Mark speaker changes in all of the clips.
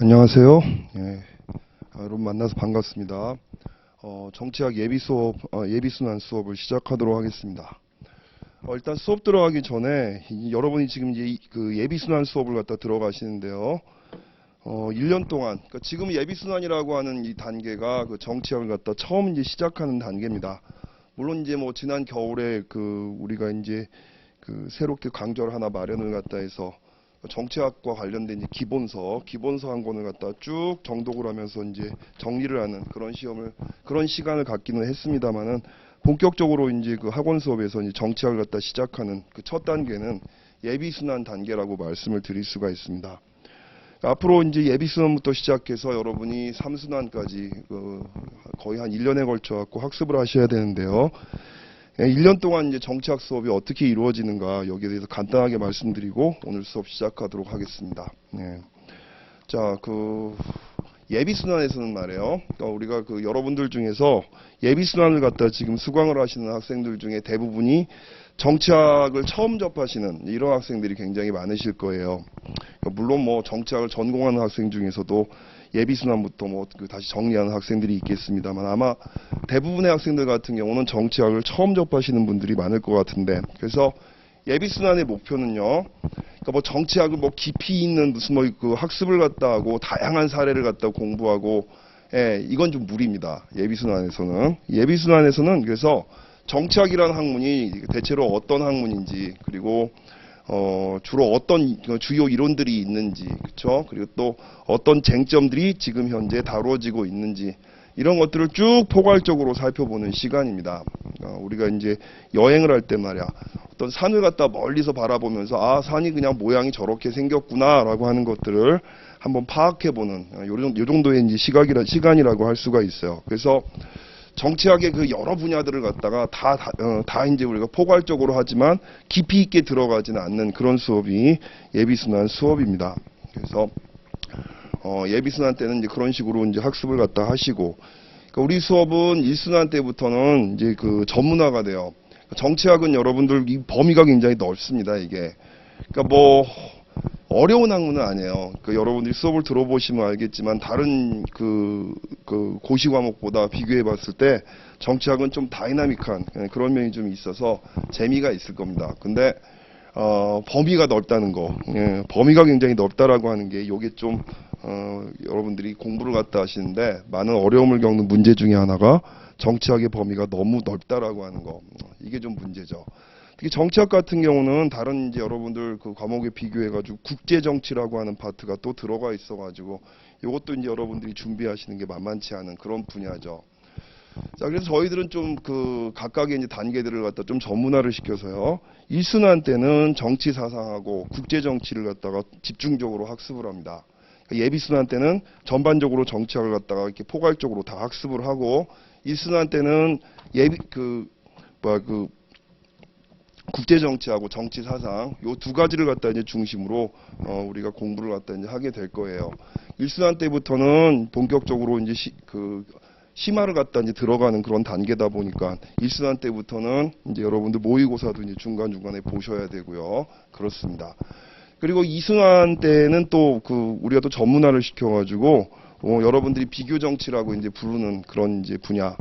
Speaker 1: 안녕하세요. 예, 여러분 만나서 반갑습니다. 정치학 예비 수업, 예비순환 수업을 시작하도록 하겠습니다. 일단 수업 들어가기 전에 여러분이 지금 이제 그 예비순환 수업을 갖다 들어가시는데요. 1년 동안, 그러니까 지금 예비순환이라고 하는 이 단계가 그 정치학을 갖다 처음 이제 시작하는 단계입니다. 물론 이제 뭐 지난 겨울에 그 우리가 이제 그 새롭게 강좌를 하나 마련을 갖다 해서 정치학과 관련된 이제 기본서 한 권을 갖다 쭉 정독을 하면서 이제 정리를 하는 그런 시간을 갖기는 했습니다만은 본격적으로 이제 그 학원 수업에서 이제 정치학을 갖다 시작하는 그 첫 단계는 예비순환 단계라고 말씀을 드릴 수가 있습니다. 앞으로 이제 예비순환부터 시작해서 여러분이 3순환까지 거의 한 1년에 걸쳐 갖고 학습을 하셔야 되는데요. 1년 동안 이제 정치학 수업이 어떻게 이루어지는가 여기에 대해서 간단하게 말씀드리고 오늘 수업 시작하도록 하겠습니다. 자, 예비순환에서는 말이에요. 그러니까 우리가 여러분들 중에서 예비순환을 갖다 지금 수강을 하시는 학생들 중에 대부분이 정치학을 처음 접하시는 이런 학생들이 굉장히 많으실 거예요. 그러니까 물론 뭐 정치학을 전공하는 학생 중에서도 예비순환부터 다시 정리하는 학생들이 있겠습니다만 아마 대부분의 학생들 같은 경우는 정치학을 처음 접하시는 분들이 많을 것 같은데, 그래서 예비순환의 목표는요, 그러니까 뭐 정치학을 뭐 깊이 있는 무슨 그 학습을 갖다 하고 다양한 사례를 갖다 공부하고, 이건 좀 무리입니다. 예비순환에서는 그래서 정치학이라는 학문이 대체로 어떤 학문인지, 그리고 주로 어떤 주요 이론들이 있는지, 그렇죠? 그리고 또 어떤 쟁점들이 지금 현재 다루어지고 있는지, 이런 것들을 쭉 포괄적으로 살펴보는 시간입니다. 우리가 이제 여행을 할 때 말이야, 어떤 산을 갖다 멀리서 바라보면서 아, 산이 그냥 모양이 저렇게 생겼구나라고 하는 것들을 한번 파악해보는 요 정도의 이제 시간이라고 할 수가 있어요. 그래서 정치학의 그 여러 분야들을 갖다가 다 이제 우리가 포괄적으로 하지만 깊이 있게 들어가지는 않는 그런 수업이 예비순환 수업입니다. 그래서 예비순환 때는 이제 그런 식으로 이제 학습을 갖다 하시고, 그러니까 우리 수업은 1순환 때부터는 이제 그 전문화가 돼요. 정치학은 여러분들 이 범위가 굉장히 넓습니다, 이게. 그러니까 뭐 어려운 학문은 아니에요. 여러분들이 수업을 들어보시면 알겠지만 다른 고시 과목보다 비교해 봤을 때 정치학은 좀 다이나믹한 그런 면이 좀 있어서 재미가 있을 겁니다. 근데 범위가 넓다는 거, 범위가 굉장히 넓다라고 하는 게 요게 좀 여러분들이 공부를 갖다 하시는데 많은 어려움을 겪는 문제 중에 하나가 정치학의 범위가 너무 넓다라고 하는 거, 이게 좀 문제죠. 특히 정치학 같은 경우는 다른 이제 여러분들 그 과목에 비교해가지고 국제정치라고 하는 파트가 또 들어가 있어가지고 이것도 이제 여러분들이 준비하시는 게 만만치 않은 그런 분야죠. 자, 그래서 저희들은 좀 각각의 이제 단계들을 갖다 좀 전문화를 시켜서요. 1순환 때는 정치 사상하고 국제정치를 갖다가 집중적으로 학습을 합니다. 예비순환 때는 전반적으로 정치학을 갖다가 이렇게 포괄적으로 다 학습을 하고, 1순환 때는 국제정치하고 정치사상 요 두 가지를 갖다 이제 중심으로 우리가 공부를 갖다 이제 하게 될 거예요. 1순환 때부터는 본격적으로 이제 심화를 갖다 이제 들어가는 그런 단계다 보니까 1순환 때부터는 이제 여러분들 모의고사도 이제 중간중간에 보셔야 되고요. 그렇습니다. 그리고 2순환 때는 또 우리가 또 전문화를 시켜가지고 여러분들이 비교정치라고 이제 부르는 그런 이제 분야,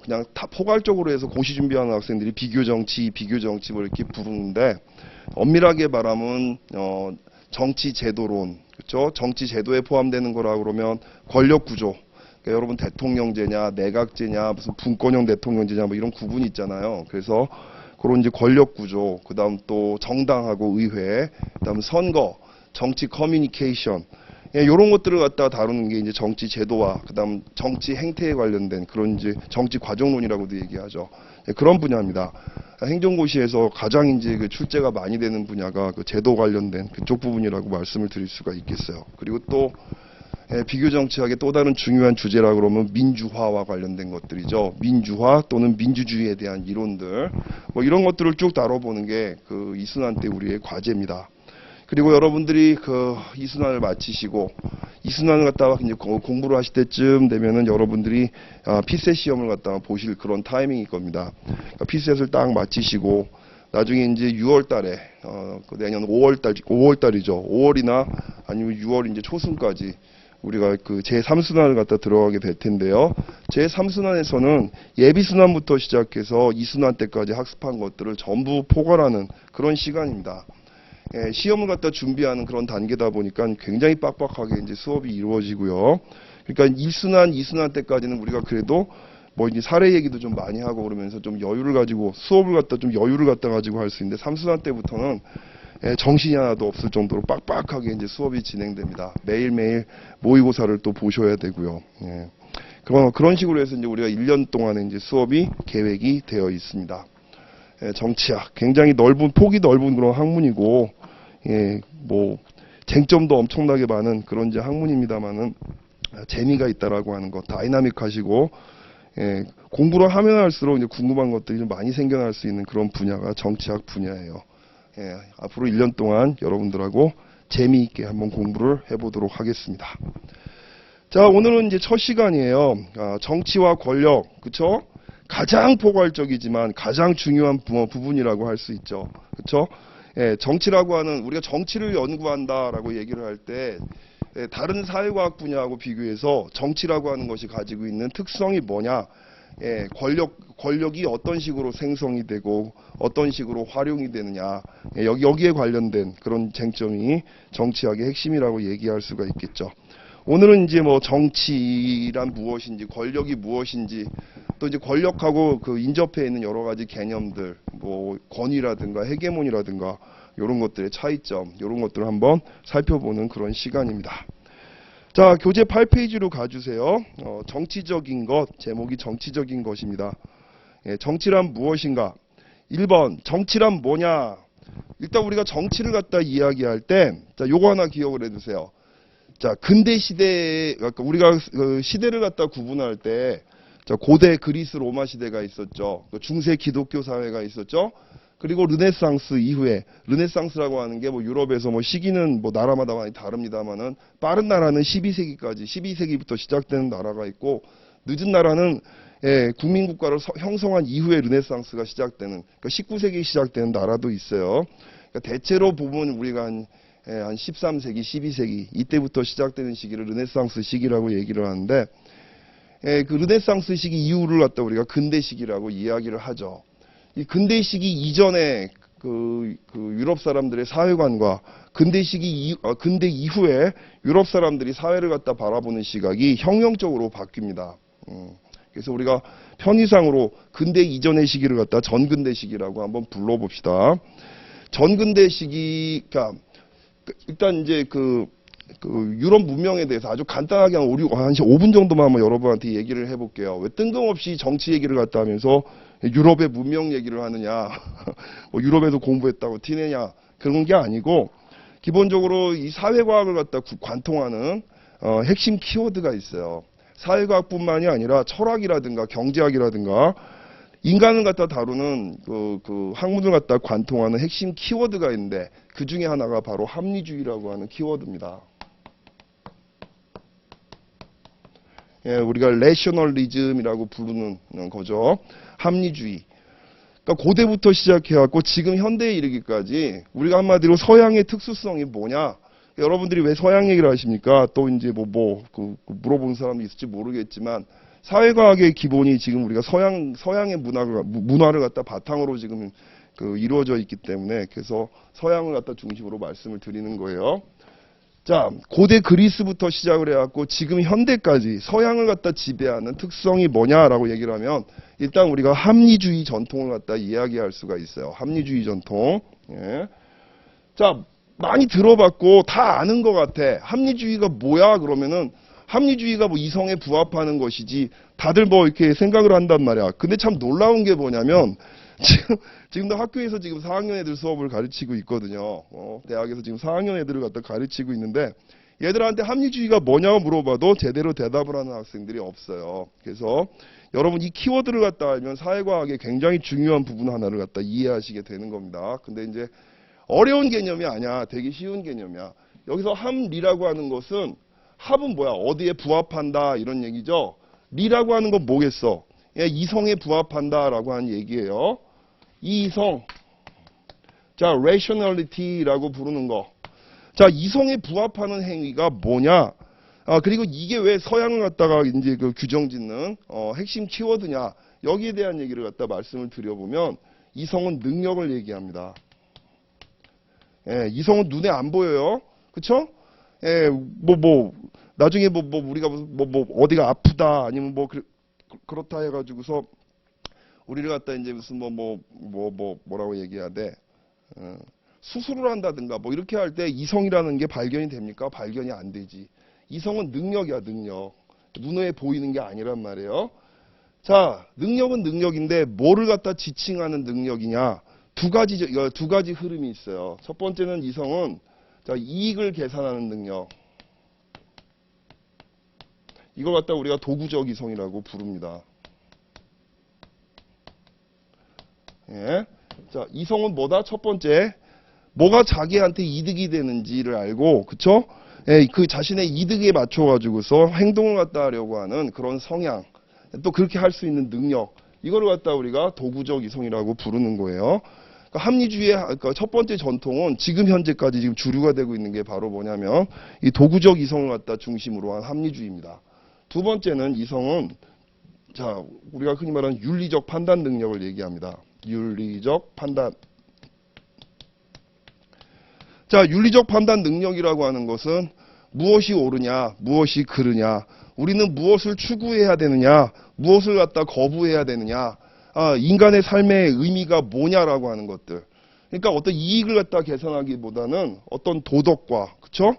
Speaker 1: 그냥 다 포괄적으로 해서 고시 준비하는 학생들이 비교정치 뭐 이렇게 부르는데, 엄밀하게 말하면 정치 제도론, 그렇죠? 정치 제도에 포함되는 거라 그러면 권력 구조. 그러니까 여러분 대통령제냐, 내각제냐, 무슨 분권형 대통령제냐 뭐 이런 구분이 있잖아요. 그래서 그런 이제 권력 구조, 그다음 또 정당하고 의회, 그다음 선거, 정치 커뮤니케이션, 이런 것들을 갖다 다루는 게 이제 정치 제도와 그다음 정치 행태에 관련된 그런 이제 정치 과정론이라고도 얘기하죠. 그런 분야입니다. 행정고시에서 가장 이제 출제가 많이 되는 분야가 제도 관련된 그쪽 부분이라고 말씀을 드릴 수가 있겠어요. 그리고 또 비교정치학의 또 다른 중요한 주제라 그러면 민주화와 관련된 것들이죠. 민주화 또는 민주주의에 대한 이론들, 뭐 이런 것들을 쭉 다뤄보는 게 2순환 때 우리의 과제입니다. 그리고 여러분들이 2순환을 마치시고 2순환을 갖다가 이제 공부를 하실 때쯤 되면은 여러분들이 피셋 시험을 갖다가 보실 그런 타이밍일 겁니다. 그러니까 피셋을 딱 마치시고 나중에 이제 6월 달에, 그 내년 5월 달이죠. 5월이나 아니면 6월 이제 초순까지 우리가 그 제3순환을 갖다 들어가게 될 텐데요. 제3순환에서는 예비순환부터 시작해서 2순환 때까지 학습한 것들을 전부 포괄하는 그런 시간입니다. 예, 시험을 갖다 준비하는 그런 단계다 보니까 굉장히 빡빡하게 이제 수업이 이루어지고요. 그러니까 1순환, 2순환 때까지는 우리가 그래도 뭐 이제 사례 얘기도 좀 많이 하고 그러면서 좀 여유를 가지고 수업을 갖다 좀 여유를 갖다 가지고 할 수 있는데 3순환 때부터는 정신이 하나도 없을 정도로 빡빡하게 이제 수업이 진행됩니다. 매일매일 모의고사를 또 보셔야 되고요. 예. 그런 식으로 해서 이제 우리가 1년 동안의 이제 수업이 계획이 되어 있습니다. 예, 정치학 굉장히 폭이 넓은 그런 학문이고, 예, 뭐 쟁점도 엄청나게 많은 그런 이제 학문입니다만은 재미가 있다라고 하는 것, 다이나믹하시고, 예, 공부를 하면 할수록 이제 궁금한 것들이 좀 많이 생겨날 수 있는 그런 분야가 정치학 분야예요. 예, 앞으로 1년 동안 여러분들하고 재미있게 한번 공부를 해보도록 하겠습니다. 자, 오늘은 이제 첫 시간이에요. 정치와 권력, 그쵸? 가장 포괄적이지만 가장 중요한 부분이라고 할 수 있죠. 그쵸? 예, 정치라고 하는, 우리가 정치를 연구한다라고 얘기를 할 때, 다른 사회과학 분야하고 비교해서 정치라고 하는 것이 가지고 있는 특성이 뭐냐? 예, 권력이 어떤 식으로 생성이 되고 어떤 식으로 활용이 되느냐? 예, 여기에 관련된 그런 쟁점이 정치학의 핵심이라고 얘기할 수가 있겠죠. 오늘은 이제 뭐 정치란 무엇인지, 권력이 무엇인지, 또 이제 권력하고 그 인접해 있는 여러 가지 개념들, 뭐 권위라든가 헤게모니라든가 이런 것들의 차이점, 이런 것들을 한번 살펴보는 그런 시간입니다. 자, 교재 8페이지로 가주세요. 정치적인 것, 제목이 정치적인 것입니다. 예, 정치란 무엇인가? 1번, 정치란 뭐냐? 일단 우리가 정치를 갖다 이야기할 때, 자, 요거 하나 기억을 해두세요. 자, 근대 시대, 그러니까 우리가 그 시대를 갖다 구분할 때, 자, 고대 그리스 로마 시대가 있었죠. 중세 기독교 사회가 있었죠. 그리고 르네상스 이후에, 르네상스라고 하는 게 뭐 유럽에서 뭐 시기는 뭐 나라마다 많이 다릅니다만은, 빠른 나라는 12세기까지, 12세기부터 시작되는 나라가 있고, 늦은 나라는 국민국가를 형성한 이후에 르네상스가 시작되는, 그러니까 19세기에 시작되는 나라도 있어요. 그러니까 대체로 보면 우리가 한 13세기, 12세기 이때부터 시작되는 시기를 르네상스 시기라고 얘기를 하는데, 그 르네상스 시기 이후를 갖다 우리가 근대 시기라고 이야기를 하죠. 이 근대 시기 이전에 그 유럽 사람들의 사회관과 근대 이후에 유럽 사람들이 사회를 갖다 바라보는 시각이 혁명적으로 바뀝니다. 그래서 우리가 편의상으로 근대 이전의 시기를 갖다 전근대 시기라고 한번 불러봅시다. 전근대 시기, 그러니까 일단 이제 그 유럽 문명에 대해서 아주 간단하게 한 5분 정도만 한번 여러분한테 얘기를 해볼게요. 왜 뜬금없이 정치 얘기를 갖다 하면서 유럽의 문명 얘기를 하느냐, 뭐 유럽에서 공부했다고 티내냐, 그런 게 아니고, 기본적으로 이 사회과학을 갖다 관통하는 핵심 키워드가 있어요. 사회과학뿐만이 아니라 철학이라든가 경제학이라든가 인간을 갖다 다루는 그 학문을 갖다 관통하는 핵심 키워드가 있는데, 그 중에 하나가 바로 합리주의라고 하는 키워드입니다. 예, 우리가 레셔널리즘이라고 부르는 거죠. 합리주의. 그러니까 고대부터 시작해갖고 지금 현대에 이르기까지 우리가 한마디로 서양의 특수성이 뭐냐? 여러분들이 왜 서양 얘기를 하십니까? 또 이제 물어보는 사람도 있을지 모르겠지만, 사회과학의 기본이 지금 우리가 서양의 문화를 갖다 바탕으로 지금 이루어져 있기 때문에, 그래서 서양을 갖다 중심으로 말씀을 드리는 거예요. 자, 고대 그리스부터 시작을 해갖고 지금 현대까지 서양을 갖다 지배하는 특성이 뭐냐라고 얘기를 하면, 일단 우리가 합리주의 전통을 갖다 이야기할 수가 있어요. 합리주의 전통. 예. 자, 많이 들어봤고 다 아는 것 같아. 합리주의가 뭐야? 그러면은 합리주의가 뭐 이성에 부합하는 것이지, 다들 뭐 이렇게 생각을 한단 말이야. 근데 참 놀라운 게 뭐냐면, 지금도 학교에서 지금 4학년 애들 수업을 가르치고 있거든요. 대학에서 지금 4학년 애들을 갖다 가르치고 있는데, 얘들한테 합리주의가 뭐냐고 물어봐도 제대로 대답을 하는 학생들이 없어요. 그래서 여러분 이 키워드를 갖다 알면 사회과학의 굉장히 중요한 부분 하나를 갖다 이해하시게 되는 겁니다. 근데 이제 어려운 개념이 아니야. 되게 쉬운 개념이야. 여기서 합리라고 하는 것은, 합은 뭐야? 어디에 부합한다, 이런 얘기죠. 리라고 하는 건 뭐겠어? 예, 이성에 부합한다라고 하는 얘기예요. 이성. 자, rationality라고 부르는 거. 자, 이성에 부합하는 행위가 뭐냐? 그리고 이게 왜 서양을 갖다가 이제 그 규정 짓는 핵심 키워드냐? 여기에 대한 얘기를 갖다 말씀을 드려보면 이성은 능력을 얘기합니다. 예, 이성은 눈에 안 보여요. 그쵸? 예, 나중에 우리가 어디가 아프다 아니면 그렇다 해가지고서 우리를 갖다 이제 무슨 뭐라고 얘기해야 돼? 수술을 한다든가 이렇게 할 때 이성이라는 게 발견이 됩니까? 발견이 안 되지. 이성은 능력이야, 능력. 눈에 보이는 게 아니란 말이에요. 자, 능력은 능력인데 뭐를 갖다 지칭하는 능력이냐? 두 가지 흐름이 있어요. 첫 번째는 이성은 자, 이익을 계산하는 능력. 이걸 갖다 우리가 도구적 이성이라고 부릅니다. 예. 자, 이성은 뭐다? 첫 번째, 뭐가 자기한테 이득이 되는지를 알고, 그쵸? 예, 그 자신의 이득에 맞춰가지고서 행동을 갖다 하려고 하는 그런 성향, 또 그렇게 할 수 있는 능력, 이거를 갖다 우리가 도구적 이성이라고 부르는 거예요. 그러니까 합리주의의 첫 번째 전통은 지금 현재까지 지금 주류가 되고 있는 게 바로 뭐냐면 이 도구적 이성을 갖다 중심으로 한 합리주의입니다. 두 번째는 이성은 자, 우리가 흔히 말하는 윤리적 판단 능력을 얘기합니다. 윤리적 판단. 자, 윤리적 판단 능력이라고 하는 것은 무엇이 옳으냐, 무엇이 그르냐, 우리는 무엇을 추구해야 되느냐, 무엇을 갖다 거부해야 되느냐, 인간의 삶의 의미가 뭐냐라고 하는 것들. 그러니까 어떤 이익을 갖다 계산하기보다는 어떤 도덕과, 그쵸?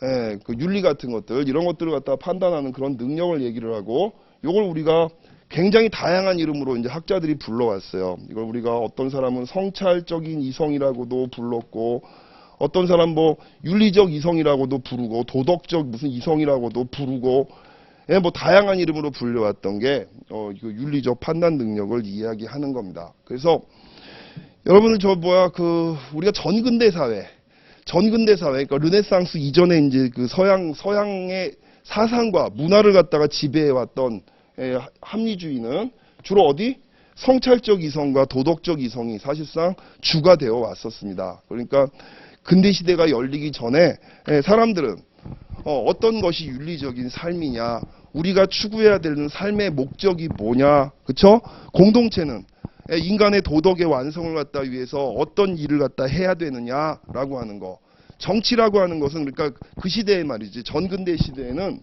Speaker 1: 예, 그 윤리 같은 것들, 이런 것들을 갖다 판단하는 그런 능력을 얘기를 하고, 이걸 우리가 굉장히 다양한 이름으로 이제 학자들이 불러왔어요. 이걸 우리가 어떤 사람은 성찰적인 이성이라고도 불렀고, 어떤 사람 윤리적 이성이라고도 부르고, 도덕적 무슨 이성이라고도 부르고, 예, 다양한 이름으로 불려왔던 게, 그 윤리적 판단 능력을 이야기하는 겁니다. 그래서, 여러분들 우리가 전근대 사회, 그러니까 르네상스 이전에 이제 그 서양의 사상과 문화를 갖다가 지배해왔던 합리주의는 주로 어디? 성찰적 이성과 도덕적 이성이 사실상 주가 되어 왔었습니다. 그러니까 근대 시대가 열리기 전에 사람들은 어떤 것이 윤리적인 삶이냐, 우리가 추구해야 되는 삶의 목적이 뭐냐, 그쵸? 공동체는 인간의 도덕의 완성을 갖다 위해서 어떤 일을 갖다 해야 되느냐라고 하는 거. 정치라고 하는 것은 그러니까 그 시대에 말이지, 전근대 시대에는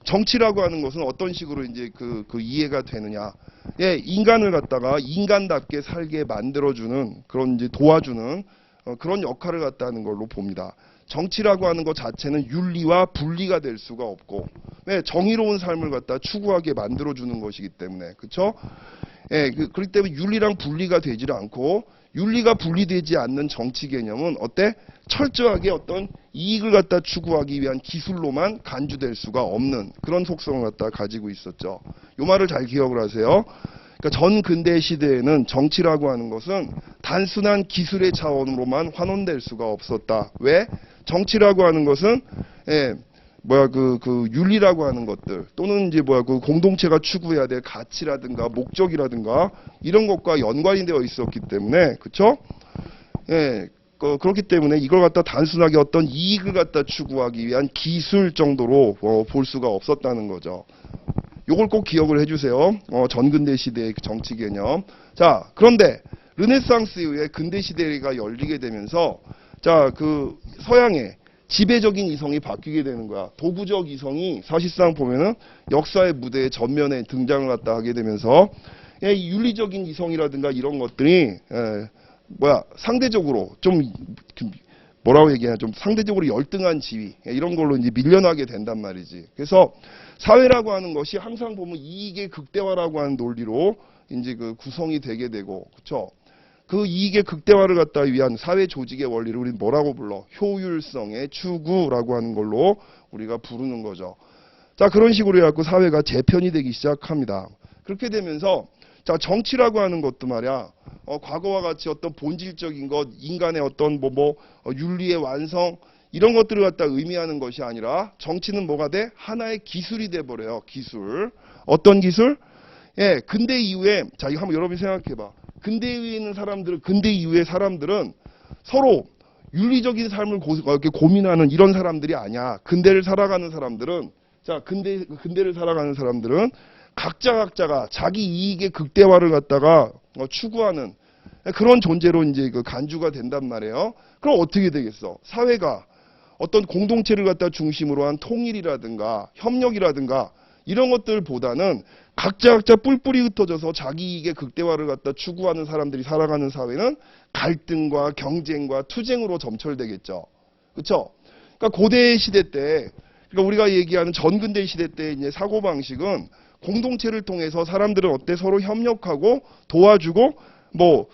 Speaker 1: 정치라고 하는 것은 어떤 식으로 이제 그 이해가 되느냐. 예, 인간을 갖다가 인간답게 살게 만들어주는 그런 이제 도와주는 그런 역할을 갖다 하는 걸로 봅니다. 정치라고 하는 것 자체는 윤리와 분리가 될 수가 없고, 왜 정의로운 삶을 갖다 추구하게 만들어주는 것이기 때문에, 그렇죠? 예, 그렇기 때문에 윤리랑 분리가 되질 않고, 윤리가 분리되지 않는 정치 개념은 어때? 철저하게 어떤 이익을 갖다 추구하기 위한 기술로만 간주될 수가 없는 그런 속성을 갖다 가지고 있었죠. 이 말을 잘 기억을 하세요. 그러니까 전 근대 시대에는 정치라고 하는 것은 단순한 기술의 차원으로만 환원될 수가 없었다. 왜? 정치라고 하는 것은 윤리라고 하는 것들 또는 이제 그 공동체가 추구해야 될 가치라든가 목적이라든가 이런 것과 연관이 되어 있었기 때문에, 그쵸? 예, 그렇기 때문에 이걸 갖다 단순하게 어떤 이익을 갖다 추구하기 위한 기술 정도로 볼 수가 없었다는 거죠. 요걸 꼭 기억을 해주세요. 전근대 시대의 정치 개념. 자, 그런데 르네상스 이후에 근대 시대가 열리게 되면서 자, 그 서양의 지배적인 이성이 바뀌게 되는 거야. 도구적 이성이 사실상 보면은 역사의 무대에 전면에 등장을 갖다 하게 되면서 윤리적인 이성이라든가 이런 것들이 상대적으로 좀 뭐라고 얘기하냐, 좀 상대적으로 열등한 지위 이런 걸로 이제 밀려나게 된단 말이지. 그래서 사회라고 하는 것이 항상 보면 이익의 극대화라고 하는 논리로 이제 그 구성이 되게 되고, 그렇죠? 그 이익의 극대화를 갖다 위한 사회 조직의 원리를 우리는 뭐라고 불러? 효율성의 추구라고 하는 걸로 우리가 부르는 거죠. 자, 그런 식으로 해갖고 사회가 재편이 되기 시작합니다. 그렇게 되면서 자, 정치라고 하는 것도 말이야, 과거와 같이 어떤 본질적인 것, 인간의 어떤 윤리의 완성 이런 것들을 갖다 의미하는 것이 아니라 정치는 뭐가 돼? 하나의 기술이 돼 버려요. 기술. 어떤 기술? 예, 근대 이후에 자, 이거 한번 여러분이 생각해봐. 근대 이후에 있는 사람들은, 근대 이후의 사람들은 서로 윤리적인 삶을 이렇게 고민하는 이런 사람들이 아니야. 근대를 살아가는 사람들은, 자, 근대를 살아가는 사람들은 각자가 자기 이익의 극대화를 갖다가 추구하는 그런 존재로 이제 그 간주가 된단 말이에요. 그럼 어떻게 되겠어? 사회가 어떤 공동체를 갖다 중심으로 한 통일이라든가 협력이라든가 이런 것들보다는 각자 뿔뿔이 흩어져서 자기 이익의 극대화를 갖다 추구하는 사람들이 살아가는 사회는 갈등과 경쟁과 투쟁으로 점철되겠죠. 그렇죠? 그러니까 고대 시대 때, 그러니까 우리가 얘기하는 전근대 시대 때 이제 사고 방식은 공동체를 통해서 사람들은 어때 서로 협력하고 도와주고 뭐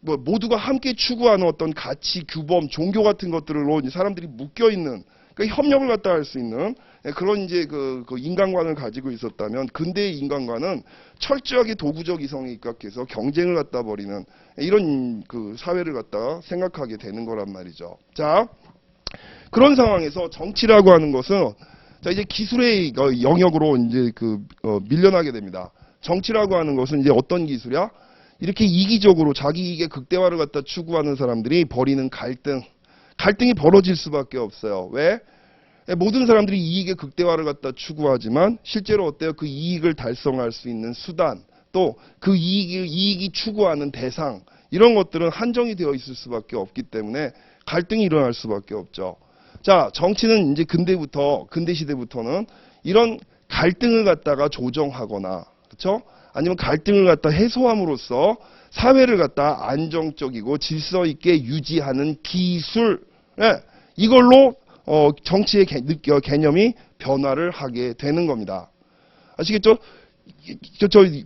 Speaker 1: 모두가 함께 추구하는 어떤 가치, 규범, 종교 같은 것들로 이제 사람들이 묶여 있는 그러니까 협력을 갖다 할 수 있는 그런 이제 그 인간관을 가지고 있었다면 근대의 인간관은 철저하게 도구적 이성에 입각해서 경쟁을 갖다 버리는 이런 그 사회를 갖다가 생각하게 되는 거란 말이죠. 자, 그런 상황에서 정치라고 하는 것은 자 이제 기술의 영역으로 이제 밀려나게 됩니다. 정치라고 하는 것은 이제 어떤 기술이야? 이렇게 이기적으로 자기 이익의 극대화를 갖다 추구하는 사람들이 벌이는 갈등이 벌어질 수밖에 없어요. 왜? 모든 사람들이 이익의 극대화를 갖다 추구하지만 실제로 어때요? 그 이익을 달성할 수 있는 수단, 또 그 이익이 추구하는 대상 이런 것들은 한정이 되어 있을 수밖에 없기 때문에 갈등이 일어날 수밖에 없죠. 자, 정치는 이제 근대 시대부터는 이런 갈등을 갖다가 조정하거나, 그렇죠? 아니면 갈등을 갖다 해소함으로써 사회를 갖다 안정적이고 질서 있게 유지하는 기술, 이걸로 정치의 개념이 변화를 하게 되는 겁니다. 아시겠죠?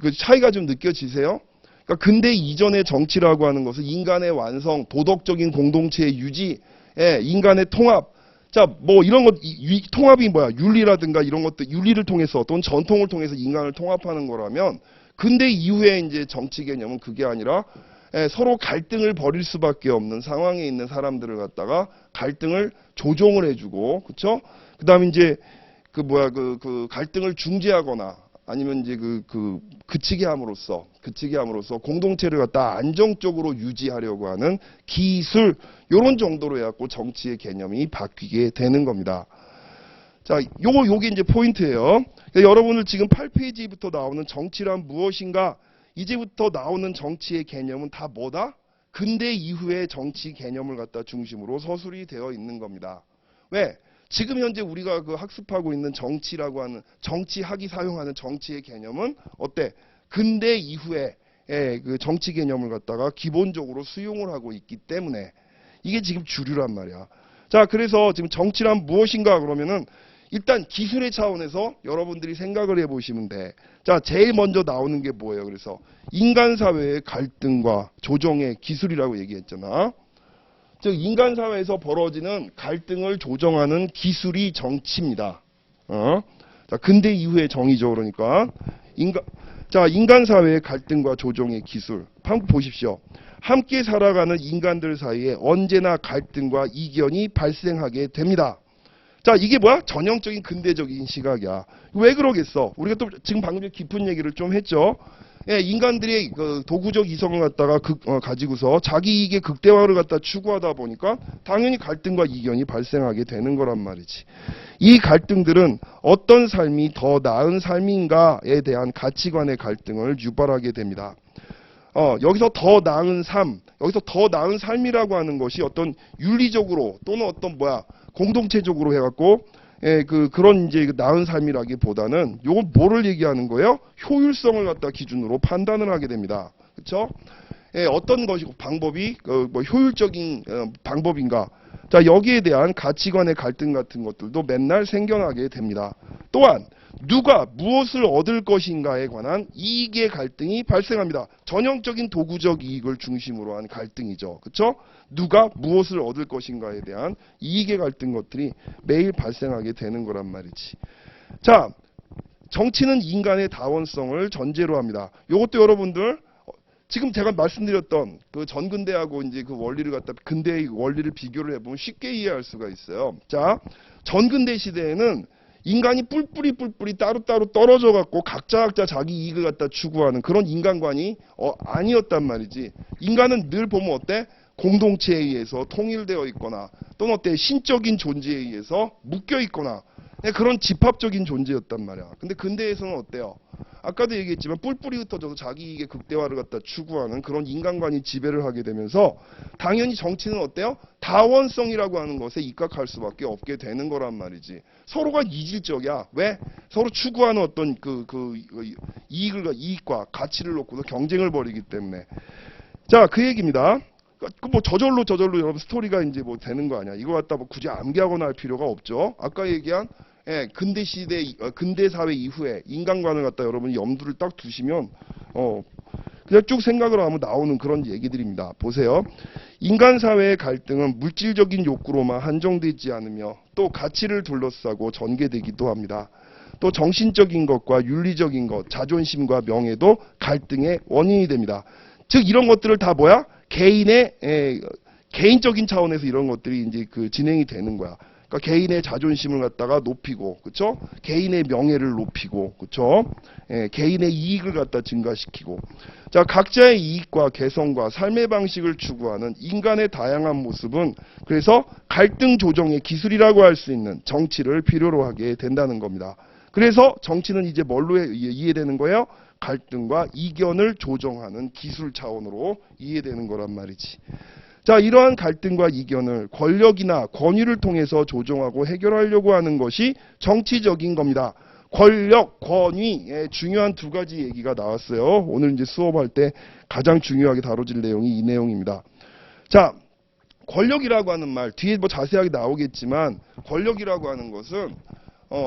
Speaker 1: 그 차이가 좀 느껴지세요? 그러니까 근대 이전의 정치라고 하는 것은 인간의 완성, 도덕적인 공동체의 유지, 인간의 통합. 자, 뭐 이런 것, 통합이 뭐야? 윤리라든가 이런 것들, 윤리를 통해서 또는 전통을 통해서 인간을 통합하는 거라면 근대 이후에 이제 정치 개념은 그게 아니라 서로 갈등을 벌일 수밖에 없는 상황에 있는 사람들을 갖다가 갈등을 조정을 해주고, 그렇죠? 그다음에 이제 그 갈등을 중재하거나 아니면 이제 그치게 함으로써 공동체를 갖다 안정적으로 유지하려고 하는 기술 요런 정도로 해갖고 정치의 개념이 바뀌게 되는 겁니다. 자, 요게 이제 포인트예요. 여러분들 지금 8페이지부터 나오는 정치란 무엇인가? 이제부터 나오는 정치의 개념은 다 뭐다? 근대 이후의 정치 개념을 갖다 중심으로 서술이 되어 있는 겁니다. 왜? 지금 현재 우리가 학습하고 있는 정치라고 하는 정치학이 사용하는 정치의 개념은 어때? 근대 이후에 그 정치 개념을 갖다가 기본적으로 수용을 하고 있기 때문에 이게 지금 주류란 말이야. 자, 그래서 지금 정치란 무엇인가 그러면은 일단 기술의 차원에서 여러분들이 생각을 해보시면 돼. 자, 제일 먼저 나오는 게 뭐예요? 그래서 인간 사회의 갈등과 조정의 기술이라고 얘기했잖아. 즉 인간 사회에서 벌어지는 갈등을 조정하는 기술이 정치입니다. 자, 근대 이후의 정의죠. 그러니까 인간 사회의 갈등과 조정의 기술. 한번 보십시오. 함께 살아가는 인간들 사이에 언제나 갈등과 이견이 발생하게 됩니다. 자, 이게 뭐야? 전형적인 근대적인 시각이야. 왜 그러겠어? 우리가 또 지금 방금 깊은 얘기를 좀 했죠. 인간들이 도구적 이성을 갖다가 가지고서 자기 이익의 극대화를 갖다 추구하다 보니까 당연히 갈등과 이견이 발생하게 되는 거란 말이지. 이 갈등들은 어떤 삶이 더 나은 삶인가에 대한 가치관의 갈등을 유발하게 됩니다. 여기서 더 나은 삶이라고 하는 것이 어떤 윤리적으로 또는 어떤 공동체적으로 해갖고 그런 이제 나은 삶이라기보다는 요건 뭐를 얘기하는 거예요? 효율성을 갖다 기준으로 판단을 하게 됩니다. 그렇죠? 어떤 것이 방법이 효율적인 방법인가? 자, 여기에 대한 가치관의 갈등 같은 것들도 맨날 생겨나게 됩니다. 또한 누가 무엇을 얻을 것인가에 관한 이익의 갈등이 발생합니다. 전형적인 도구적 이익을 중심으로 한 갈등이죠. 그렇죠? 누가 무엇을 얻을 것인가에 대한 이익의 갈등 것들이 매일 발생하게 되는 거란 말이지. 자, 정치는 인간의 다원성을 전제로 합니다. 이것도 여러분들 지금 제가 말씀드렸던 그 전근대하고 이제 그 원리를 갖다 근대의 원리를 비교를 해보면 쉽게 이해할 수가 있어요. 자, 전근대 시대에는 인간이 뿔뿔이 따로따로 떨어져 갖고 각자 자기 이익을 갖다 추구하는 그런 인간관이 아니었단 말이지. 인간은 늘 보면 어때? 공동체에 의해서 통일되어 있거나 또는 어때 신적인 존재에 의해서 묶여 있거나 그런 집합적인 존재였단 말이야. 근데 근대에서는 어때요? 아까도 얘기했지만 뿔뿔이 흩어져서 자기 이익의 극대화를 갖다 추구하는 그런 인간관이 지배를 하게 되면서 당연히 정치는 어때요? 다원성이라고 하는 것에 입각할 수밖에 없게 되는 거란 말이지. 서로가 이질적이야. 왜? 서로 추구하는 어떤 이익과 가치를 놓고서 경쟁을 벌이기 때문에. 자, 그 얘기입니다. 뭐 저절로 여러분 스토리가 이제 뭐 되는 거 아니야. 이거 갖다 뭐 굳이 암기하거나 할 필요가 없죠. 아까 얘기한 근대 시대, 근대 사회 이후에 인간관을 갖다 여러분이 염두를 딱 두시면 그냥 쭉 생각을 하면 나오는 그런 얘기들입니다. 보세요. 인간 사회의 갈등은 물질적인 욕구로만 한정되지 않으며 또 가치를 둘러싸고 전개되기도 합니다. 또 정신적인 것과 윤리적인 것, 자존심과 명예도 갈등의 원인이 됩니다. 즉 이런 것들을 다 뭐야? 개인적인 차원에서 이런 것들이 이제 진행이 되는 거야. 그러니까 개인의 자존심을 갖다가 높이고, 그렇죠? 개인의 명예를 높이고, 그렇죠? 개인의 이익을 갖다 증가시키고. 자, 각자의 이익과 개성과 삶의 방식을 추구하는 인간의 다양한 모습은 그래서 갈등 조정의 기술이라고 할 수 있는 정치를 필요로 하게 된다는 겁니다. 그래서 정치는 이제 뭘로 이해되는 거예요? 갈등과 이견을 조정하는 기술 차원으로 이해되는 거란 말이지. 자, 이러한 갈등과 이견을 권력이나 권위를 통해서 조정하고 해결하려고 하는 것이 정치적인 겁니다. 권력, 권위의 중요한 두 가지 얘기가 나왔어요. 오늘 이제 수업할 때 가장 중요하게 다뤄질 내용이 이 내용입니다. 자, 권력이라고 하는 말 뒤에 뭐 자세하게 나오겠지만 권력이라고 하는 것은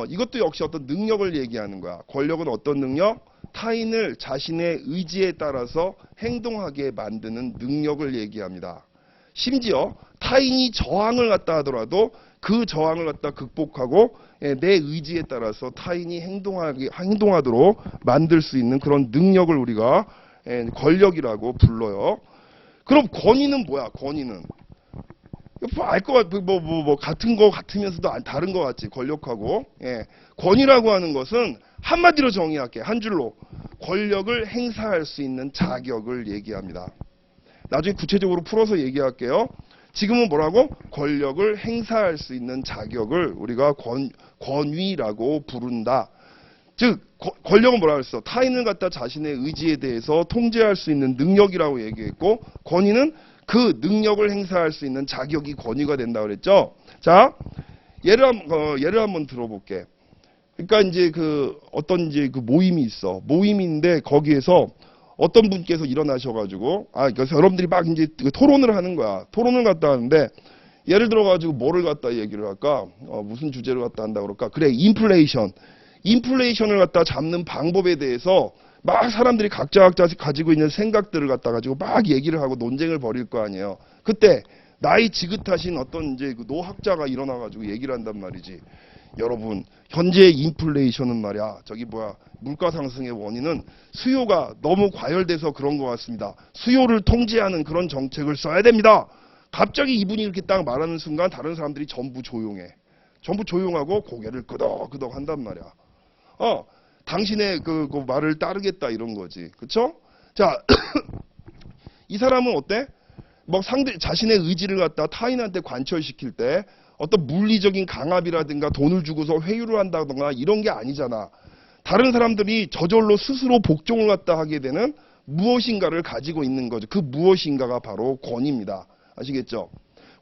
Speaker 1: 이것도 역시 어떤 능력을 얘기하는 거야. 권력은 어떤 능력? 타인을 자신의 의지에 따라서 행동하게 만드는 능력을 얘기합니다. 심지어 타인이 저항을 갖다 하더라도 그 저항을 갖다 극복하고 내 의지에 따라서 타인이 행동하도록 만들 수 있는 그런 능력을 우리가 권력이라고 불러요. 그럼 권위는 뭐야? 권위는 알 것 같, 뭐 같은 거 같으면서도 다른 것 같지. 권력하고. 권위라고 하는 것은 한마디로 정의할게. 한 줄로 권력을 행사할 수 있는 자격을 얘기합니다. 나중에 구체적으로 풀어서 얘기할게요. 지금은 뭐라고? 권력을 행사할 수 있는 자격을 우리가 권위라고 부른다. 즉 권력은 뭐라 그랬어? 타인을 갖다 자신의 의지에 대해서 통제할 수 있는 능력이라고 얘기했고, 권위는 그 능력을 행사할 수 있는 자격이 권위가 된다 그랬죠. 자, 예를 한번 들어볼게. 그러니까 이제 어떤 이제 모임이 있어. 모임인데 거기에서 어떤 분께서 일어나셔가지고, 그래서 여러분들이 막 이제 토론을 하는 거야. 토론을 갖다 하는데, 예를 들어가지고 뭐를 갖다 얘기를 할까? 무슨 주제를 갖다 한다 그럴까? 그래, 인플레이션을 갖다 잡는 방법에 대해서 막 사람들이 각자 가지고 있는 생각들을 갖다 가지고 막 얘기를 하고 논쟁을 벌일 거 아니에요. 그때 나이 지긋하신 어떤 이제 노학자가 일어나가지고 얘기를 한단 말이지. 여러분, 현재 인플레이션은 말이야, 물가 상승의 원인은 수요가 너무 과열돼서 그런 것 같습니다. 수요를 통제하는 그런 정책을 써야 됩니다. 갑자기 이분이 이렇게 딱 말하는 순간 다른 사람들이 전부 조용해. 전부 조용하고 고개를 끄덕끄덕 한단 말이야. 당신의 그 말을 따르겠다 이런 거지. 그쵸? 자, 이 사람은 어때? 자신의 의지를 갖다 타인한테 관철시킬 때 어떤 물리적인 강압이라든가 돈을 주고서 회유를 한다든가 이런 게 아니잖아. 다른 사람들이 저절로 스스로 복종을 갖다 하게 되는 무엇인가를 가지고 있는 거죠. 그 무엇인가가 바로 권위입니다. 아시겠죠?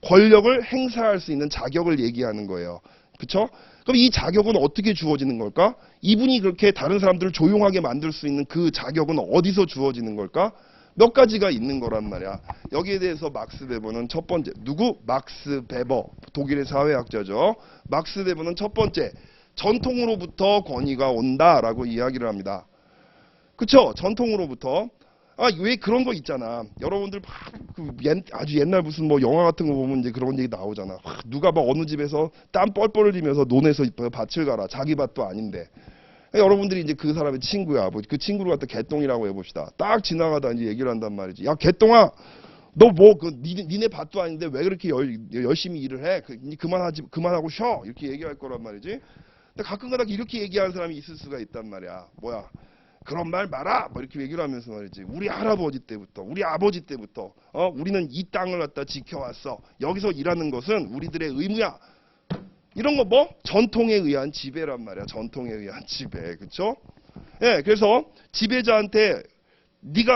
Speaker 1: 권력을 행사할 수 있는 자격을 얘기하는 거예요. 그쵸? 그럼 이 자격은 어떻게 주어지는 걸까? 이분이 그렇게 다른 사람들을 조용하게 만들 수 있는 그 자격은 어디서 주어지는 걸까? 몇 가지가 있는 거란 말이야. 여기에 대해서 막스 베버는 첫 번째, 막스 베버, 독일의 사회학자죠. 막스 베버는 첫 번째, 전통으로부터 권위가 온다라고 이야기를 합니다. 그쵸? 전통으로부터. 왜 그런 거 있잖아. 여러분들 아주 옛날 무슨 영화 같은 거 보면 이제 그런 얘기 나오잖아. 누가 어느 집에서 땀 뻘뻘 흘리면서 논에서 밭을 갈아. 자기 밭도 아닌데. 여러분들이 이제 그 사람의 친구야. 그 친구를 갖다 개똥이라고 해봅시다. 딱 지나가다 이제 얘기를 한단 말이지. 야, 개똥아, 너 니네 밭도 아닌데 왜 그렇게 열심히 일을 해? 그만하고 쉬어. 이렇게 얘기할 거란 말이지. 근데 가끔가다 이렇게 얘기하는 사람이 있을 수가 있단 말이야. 뭐야? 그런 말 마라 뭐 이렇게 얘기를 하면서 말이지. 우리 할아버지 때부터 우리 아버지 때부터 우리는 이 땅을 갖다 지켜왔어. 여기서 일하는 것은 우리들의 의무야. 이런 거 뭐 전통에 의한 지배란 말이야. 전통에 의한 지배. 그렇죠? 예, 그래서 지배자한테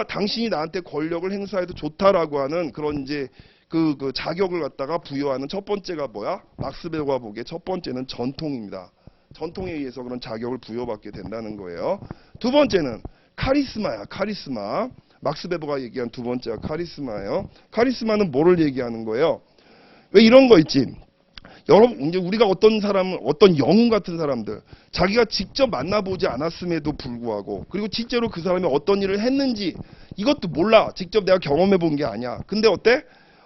Speaker 1: 당신이 나한테 권력을 행사해도 좋다라고 하는 그런 이제 그 자격을 갖다가 부여하는 첫 번째가 뭐야? 막스 베버가 보기에 첫 번째는 전통입니다. 전통에 의해서 그런 자격을 부여받게 된다는 거예요. 두 번째는 카리스마야. 카리스마. 막스 베버가 얘기한 두 번째가 카리스마예요. 카리스마는 뭐를 얘기하는 거예요? 왜 이런 거 있지? 여러분, 이제 우리가 어떤 사람은, 어떤 영웅 같은 사람들, 자기가 직접 만나보지 않았음에도 불구하고, 그리고 실제로 그 사람이 어떤 일을 했는지, 이것도 몰라. 직접 내가 경험해 본 게 아니야. 근데 어때?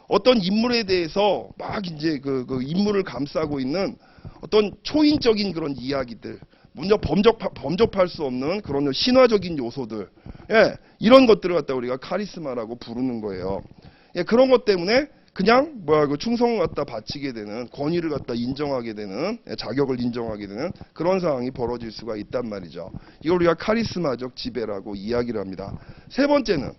Speaker 1: 어떤 인물에 대해서 막 이제 그 인물을 감싸고 있는 어떤 초인적인 그런 이야기들, 먼저 범접할 수 없는 그런 신화적인 요소들, 예, 이런 것들을 갖다 우리가 카리스마라고 부르는 거예요. 예, 그런 것 때문에 그냥 충성을 갖다 바치게 되는, 권위를 갖다 인정하게 되는, 자격을 인정하게 되는 그런 상황이 벌어질 수가 있단 말이죠. 이걸 우리가 카리스마적 지배라고 이야기를 합니다. 세 번째는,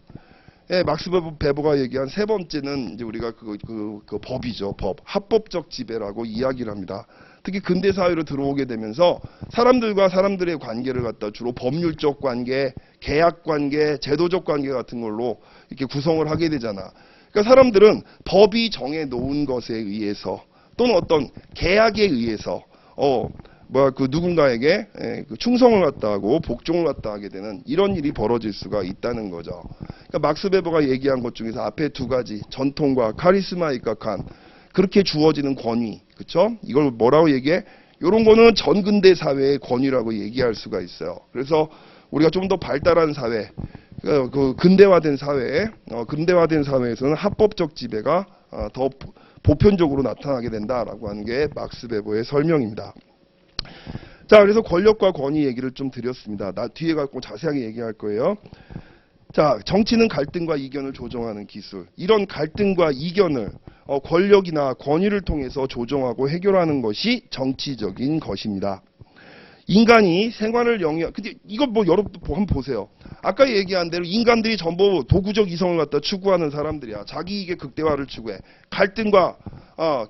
Speaker 1: 예, 막스 베버가 얘기한 세 번째는 이제 우리가 그 법이죠. 법. 합법적 지배라고 이야기를 합니다. 특히 근대 사회로 들어오게 되면서 사람들과 사람들의 관계를 갖다 주로 법률적 관계, 계약 관계, 제도적 관계 같은 걸로 이렇게 구성을 하게 되잖아. 그러니까 사람들은 법이 정해 놓은 것에 의해서 또는 어떤 계약에 의해서 누군가에게 충성을 갖다 하고 복종을 갖다 하게 되는 이런 일이 벌어질 수가 있다는 거죠. 그러니까 막스 베버가 얘기한 것 중에서 앞에 두 가지, 전통과 카리스마에 입각한 그렇게 주어지는 권위, 그렇죠? 이걸 뭐라고 얘기해? 이런 거는 전근대 사회의 권위라고 얘기할 수가 있어요. 그래서 우리가 좀 더 발달한 사회, 그 근대화된 사회에서는 합법적 지배가 더 보편적으로 나타나게 된다라고 하는 게 막스 베버의 설명입니다. 자, 그래서 권력과 권위 얘기를 좀 드렸습니다. 뒤에 갖고 자세하게 얘기할 거예요. 자, 정치는 갈등과 이견을 조정하는 기술. 이런 갈등과 이견을 권력이나 권위를 통해서 조정하고 해결하는 것이 정치적인 것입니다. 인간이 생활을 근데 이거 여러분도 한번 보세요. 아까 얘기한 대로 인간들이 전부 도구적 이성을 갖다 추구하는 사람들이야. 자기 이익의 극대화를 추구해. 갈등과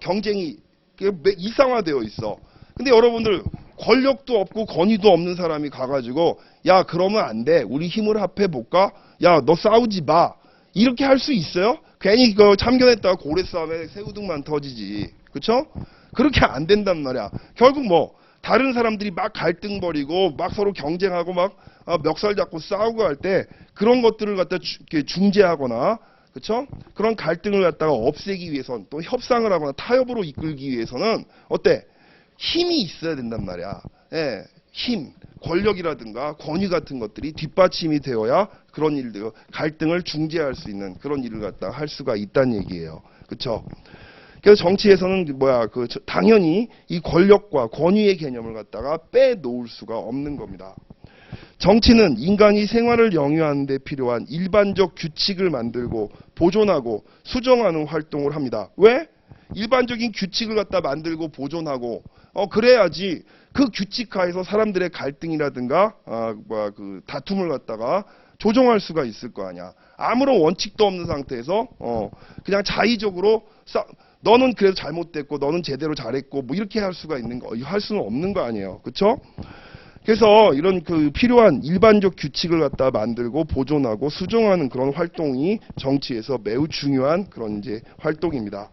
Speaker 1: 경쟁이 일상화되어 있어. 근데 여러분들 권력도 없고 권위도 없는 사람이 가가지고 야, 그러면 안 돼. 우리 힘을 합해 볼까? 야, 너 싸우지 마. 이렇게 할 수 있어요? 괜히 참견했다가 고래 싸움에 새우등만 터지지. 그쵸? 그렇게 안 된단 말이야. 결국 다른 사람들이 막 갈등 벌이고 막 서로 경쟁하고 막 멱살 잡고 싸우고 할 때 그런 것들을 갖다 중재하거나, 그쵸? 그런 갈등을 갖다가 없애기 위해선, 또 협상을 하거나 타협으로 이끌기 위해서는 어때? 힘이 있어야 된단 말이야. 예, 힘, 권력이라든가 권위 같은 것들이 뒷받침이 되어야 그런 일들, 갈등을 중재할 수 있는 그런 일을 갖다 할 수가 있다는 얘기예요. 그쵸? 그래서 정치에서는 당연히 이 권력과 권위의 개념을 갖다가 빼놓을 수가 없는 겁니다. 정치는 인간이 생활을 영위하는 데 필요한 일반적 규칙을 만들고 보존하고 수정하는 활동을 합니다. 왜? 일반적인 규칙을 갖다 만들고 보존하고 그래야지 그 규칙하에서 사람들의 갈등이라든가 다툼을 갖다가 조정할 수가 있을 거 아니야. 아무런 원칙도 없는 상태에서 그냥 자의적으로 너는 그래도 잘못됐고 너는 제대로 잘했고 이렇게 할 수는 없는 거 아니에요. 그렇죠? 그래서 이런 필요한 일반적 규칙을 갖다 만들고 보존하고 수정하는 그런 활동이 정치에서 매우 중요한 그런 이제 활동입니다.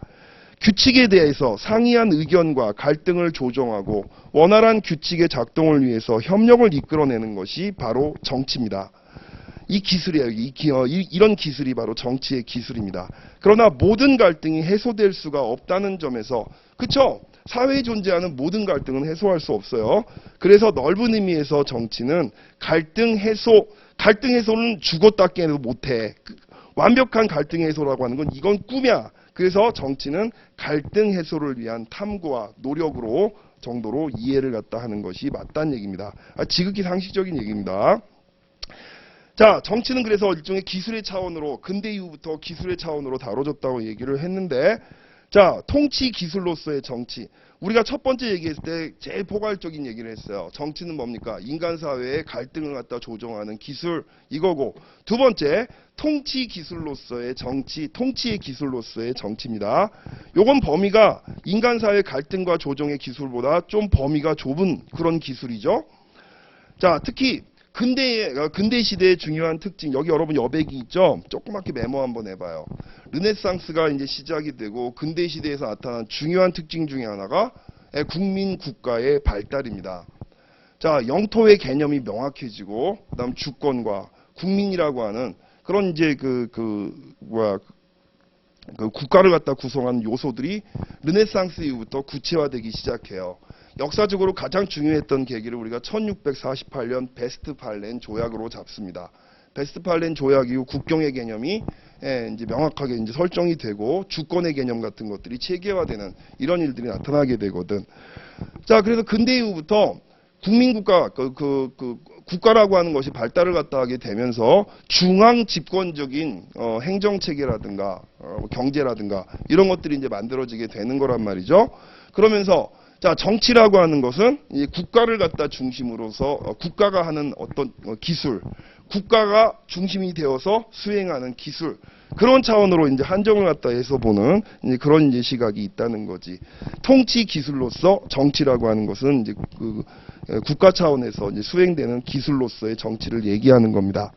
Speaker 1: 규칙에 대해서 상이한 의견과 갈등을 조정하고 원활한 규칙의 작동을 위해서 협력을 이끌어내는 것이 바로 정치입니다. 이 기술이에요. 이런 기술이 바로 정치의 기술입니다. 그러나 모든 갈등이 해소될 수가 없다는 점에서, 그쵸? 사회에 존재하는 모든 갈등은 해소할 수 없어요. 그래서 넓은 의미에서 정치는 갈등 해소는 죽었다 깨도 못해. 완벽한 갈등 해소라고 하는 건 이건 꿈이야. 그래서 정치는 갈등 해소를 위한 탐구와 노력으로 정도로 이해를 갖다 하는 것이 맞다는 얘기입니다. 지극히 상식적인 얘기입니다. 자, 정치는 그래서 일종의 기술의 차원으로, 근대 이후부터 기술의 차원으로 다뤄졌다고 얘기를 했는데, 자, 통치 기술로서의 정치. 우리가 첫 번째 얘기했을 때 제일 포괄적인 얘기를 했어요. 정치는 뭡니까? 인간 사회의 갈등을 갖다 조정하는 기술 이거고, 두 번째 통치 기술로서의 정치, 통치의 기술로서의 정치입니다. 요건 범위가 인간 사회 갈등과 조정의 기술보다 좀 범위가 좁은 그런 기술이죠. 자, 특히 근대 시대의 중요한 특징, 여기 여러분 여백이 있죠? 조그맣게 메모 한번 해봐요. 르네상스가 이제 시작이 되고 근대 시대에서 나타난 중요한 특징 중에 하나가 국민 국가의 발달입니다. 자, 영토의 개념이 명확해지고, 그다음 주권과 국민이라고 하는 그런 이제 그 국가를 갖다 구성하는 요소들이 르네상스 이후부터 구체화되기 시작해요. 역사적으로 가장 중요했던 계기를 우리가 1648년 베스트팔렌 조약으로 잡습니다. 베스트팔렌 조약 이후 국경의 개념이 이제 명확하게 이제 설정이 되고 주권의 개념 같은 것들이 체계화되는 이런 일들이 나타나게 되거든. 자, 그래서 근대 이후부터 국민국가 국가라고 하는 것이 발달을 갖다 하게 되면서 중앙 집권적인 행정 체계라든가 경제라든가 이런 것들이 이제 만들어지게 되는 거란 말이죠. 그러면서 자, 정치라고 하는 것은 이 국가를 갖다 중심으로서 국가가 하는 어떤 기술, 국가가 중심이 되어서 수행하는 기술, 그런 차원으로 이제 한정을 갖다 해서 보는 이제 그런 이제 시각이 있다는 거지. 통치 기술로서 정치라고 하는 것은 이제 국가 차원에서 이제 수행되는 기술로서의 정치를 얘기하는 겁니다.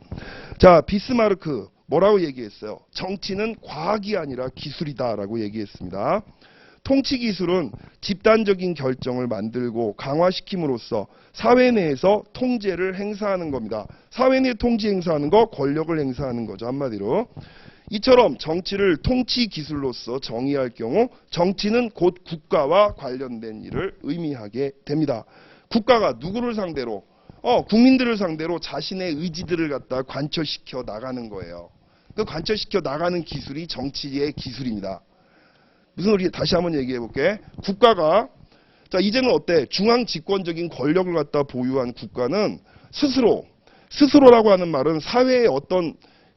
Speaker 1: 자, 비스마르크 뭐라고 얘기했어요? 정치는 과학이 아니라 기술이다라고 얘기했습니다. 통치 기술은 집단적인 결정을 만들고 강화시킴으로써 사회 내에서 통제를 행사하는 겁니다. 사회 내 통제 행사하는 거, 권력을 행사하는 거죠, 한마디로. 이처럼 정치를 통치 기술로서 정의할 경우 정치는 곧 국가와 관련된 일을 의미하게 됩니다. 국가가 누구를 상대로? 국민들을 상대로 자신의 의지들을 갖다 관철시켜 나가는 거예요. 그 관철시켜 나가는 기술이 정치의 기술입니다. 무슨 소리? 다시 한번 얘기해 볼게. 국가가, 자, 이제는 어때? 중앙 집권적인 권력을 갖다 보유한 국가는 스스로라고 하는 말은 사회의 어떤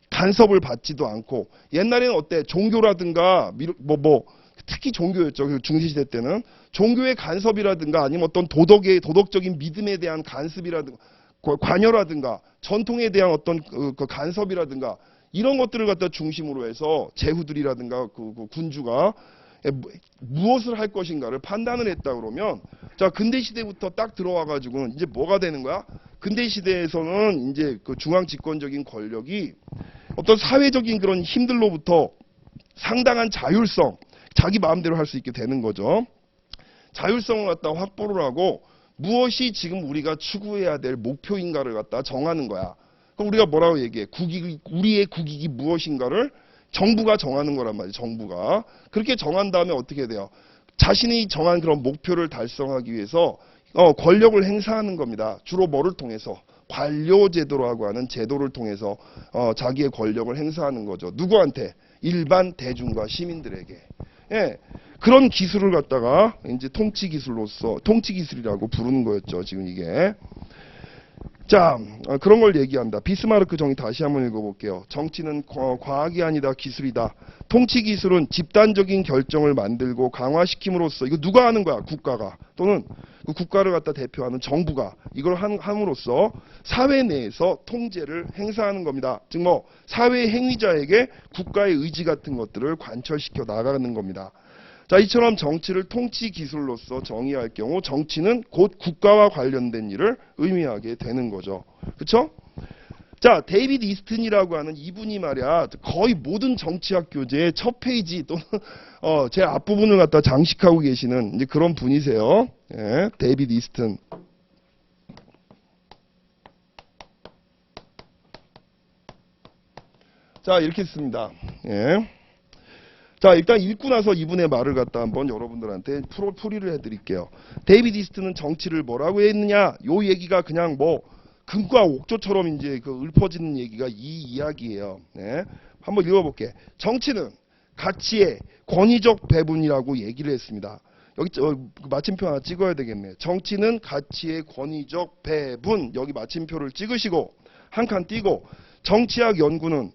Speaker 1: 간섭을 받지도 않고, 옛날에는 어때? 종교라든가 특히 종교였죠. 중시시대 때는 종교의 간섭이라든가 아니면 어떤 도덕적인 믿음에 대한 간섭이라든가 관여라든가 전통에 대한 어떤 그 간섭이라든가 이런 것들을 갖다 중심으로 해서 제후들이라든가 군주가 무엇을 할 것인가를 판단을 했다 그러면, 자, 근대 시대부터 딱 들어와 가지고는 이제 뭐가 되는 거야? 근대 시대에서는 이제 그 중앙 집권적인 권력이 어떤 사회적인 그런 힘들로부터 상당한 자율성, 자기 마음대로 할 수 있게 되는 거죠. 자율성을 갖다 확보를 하고 무엇이 지금 우리가 추구해야 될 목표인가를 갖다 정하는 거야. 그럼 우리가 뭐라고 얘기해? 우리의 국익이 무엇인가를 정부가 정하는 거란 말이에요. 정부가. 그렇게 정한 다음에 어떻게 돼요? 자신이 정한 그런 목표를 달성하기 위해서 권력을 행사하는 겁니다. 주로 뭐를 통해서? 관료제도라고 하는 제도를 통해서 자기의 권력을 행사하는 거죠. 누구한테? 일반 대중과 시민들에게. 예, 그런 기술을 갖다가 이제 통치 기술이라고 부르는 거였죠. 지금 이게. 자, 그런 걸 얘기한다. 비스마르크 정의 다시 한번 읽어볼게요. 정치는 과학이 아니다, 기술이다. 통치 기술은 집단적인 결정을 만들고 강화시킴으로써, 이거 누가 하는 거야? 국가가. 또는 그 국가를 갖다 대표하는 정부가 이걸 함으로써 사회 내에서 통제를 행사하는 겁니다. 즉 사회 행위자에게 국가의 의지 같은 것들을 관철시켜 나가는 겁니다. 자, 이처럼 정치를 통치 기술로서 정의할 경우 정치는 곧 국가와 관련된 일을 의미하게 되는 거죠. 그렇죠? 자, 데이비드 이스튼이라고 하는 이분이 말이야 거의 모든 정치학 교재의 첫 페이지 또는 제 앞부분을 갖다 장식하고 계시는 이제 그런 분이세요. 예, 데이비드 이스튼. 자, 이렇게 씁니다. 예. 자, 일단 읽고 나서 이분의 말을 갖다 한번 여러분들한테 풀이를 해드릴게요. 데이비드 이스트는 정치를 뭐라고 했느냐? 요 얘기가 그냥 금과 옥조처럼 이제 읊어지는 얘기가 이 이야기예요. 네. 한번 읽어볼게. 정치는 가치의 권위적 배분이라고 얘기를 했습니다. 여기 마침표 하나 찍어야 되겠네. 정치는 가치의 권위적 배분. 여기 마침표를 찍으시고 한 칸 띄고 정치학 연구는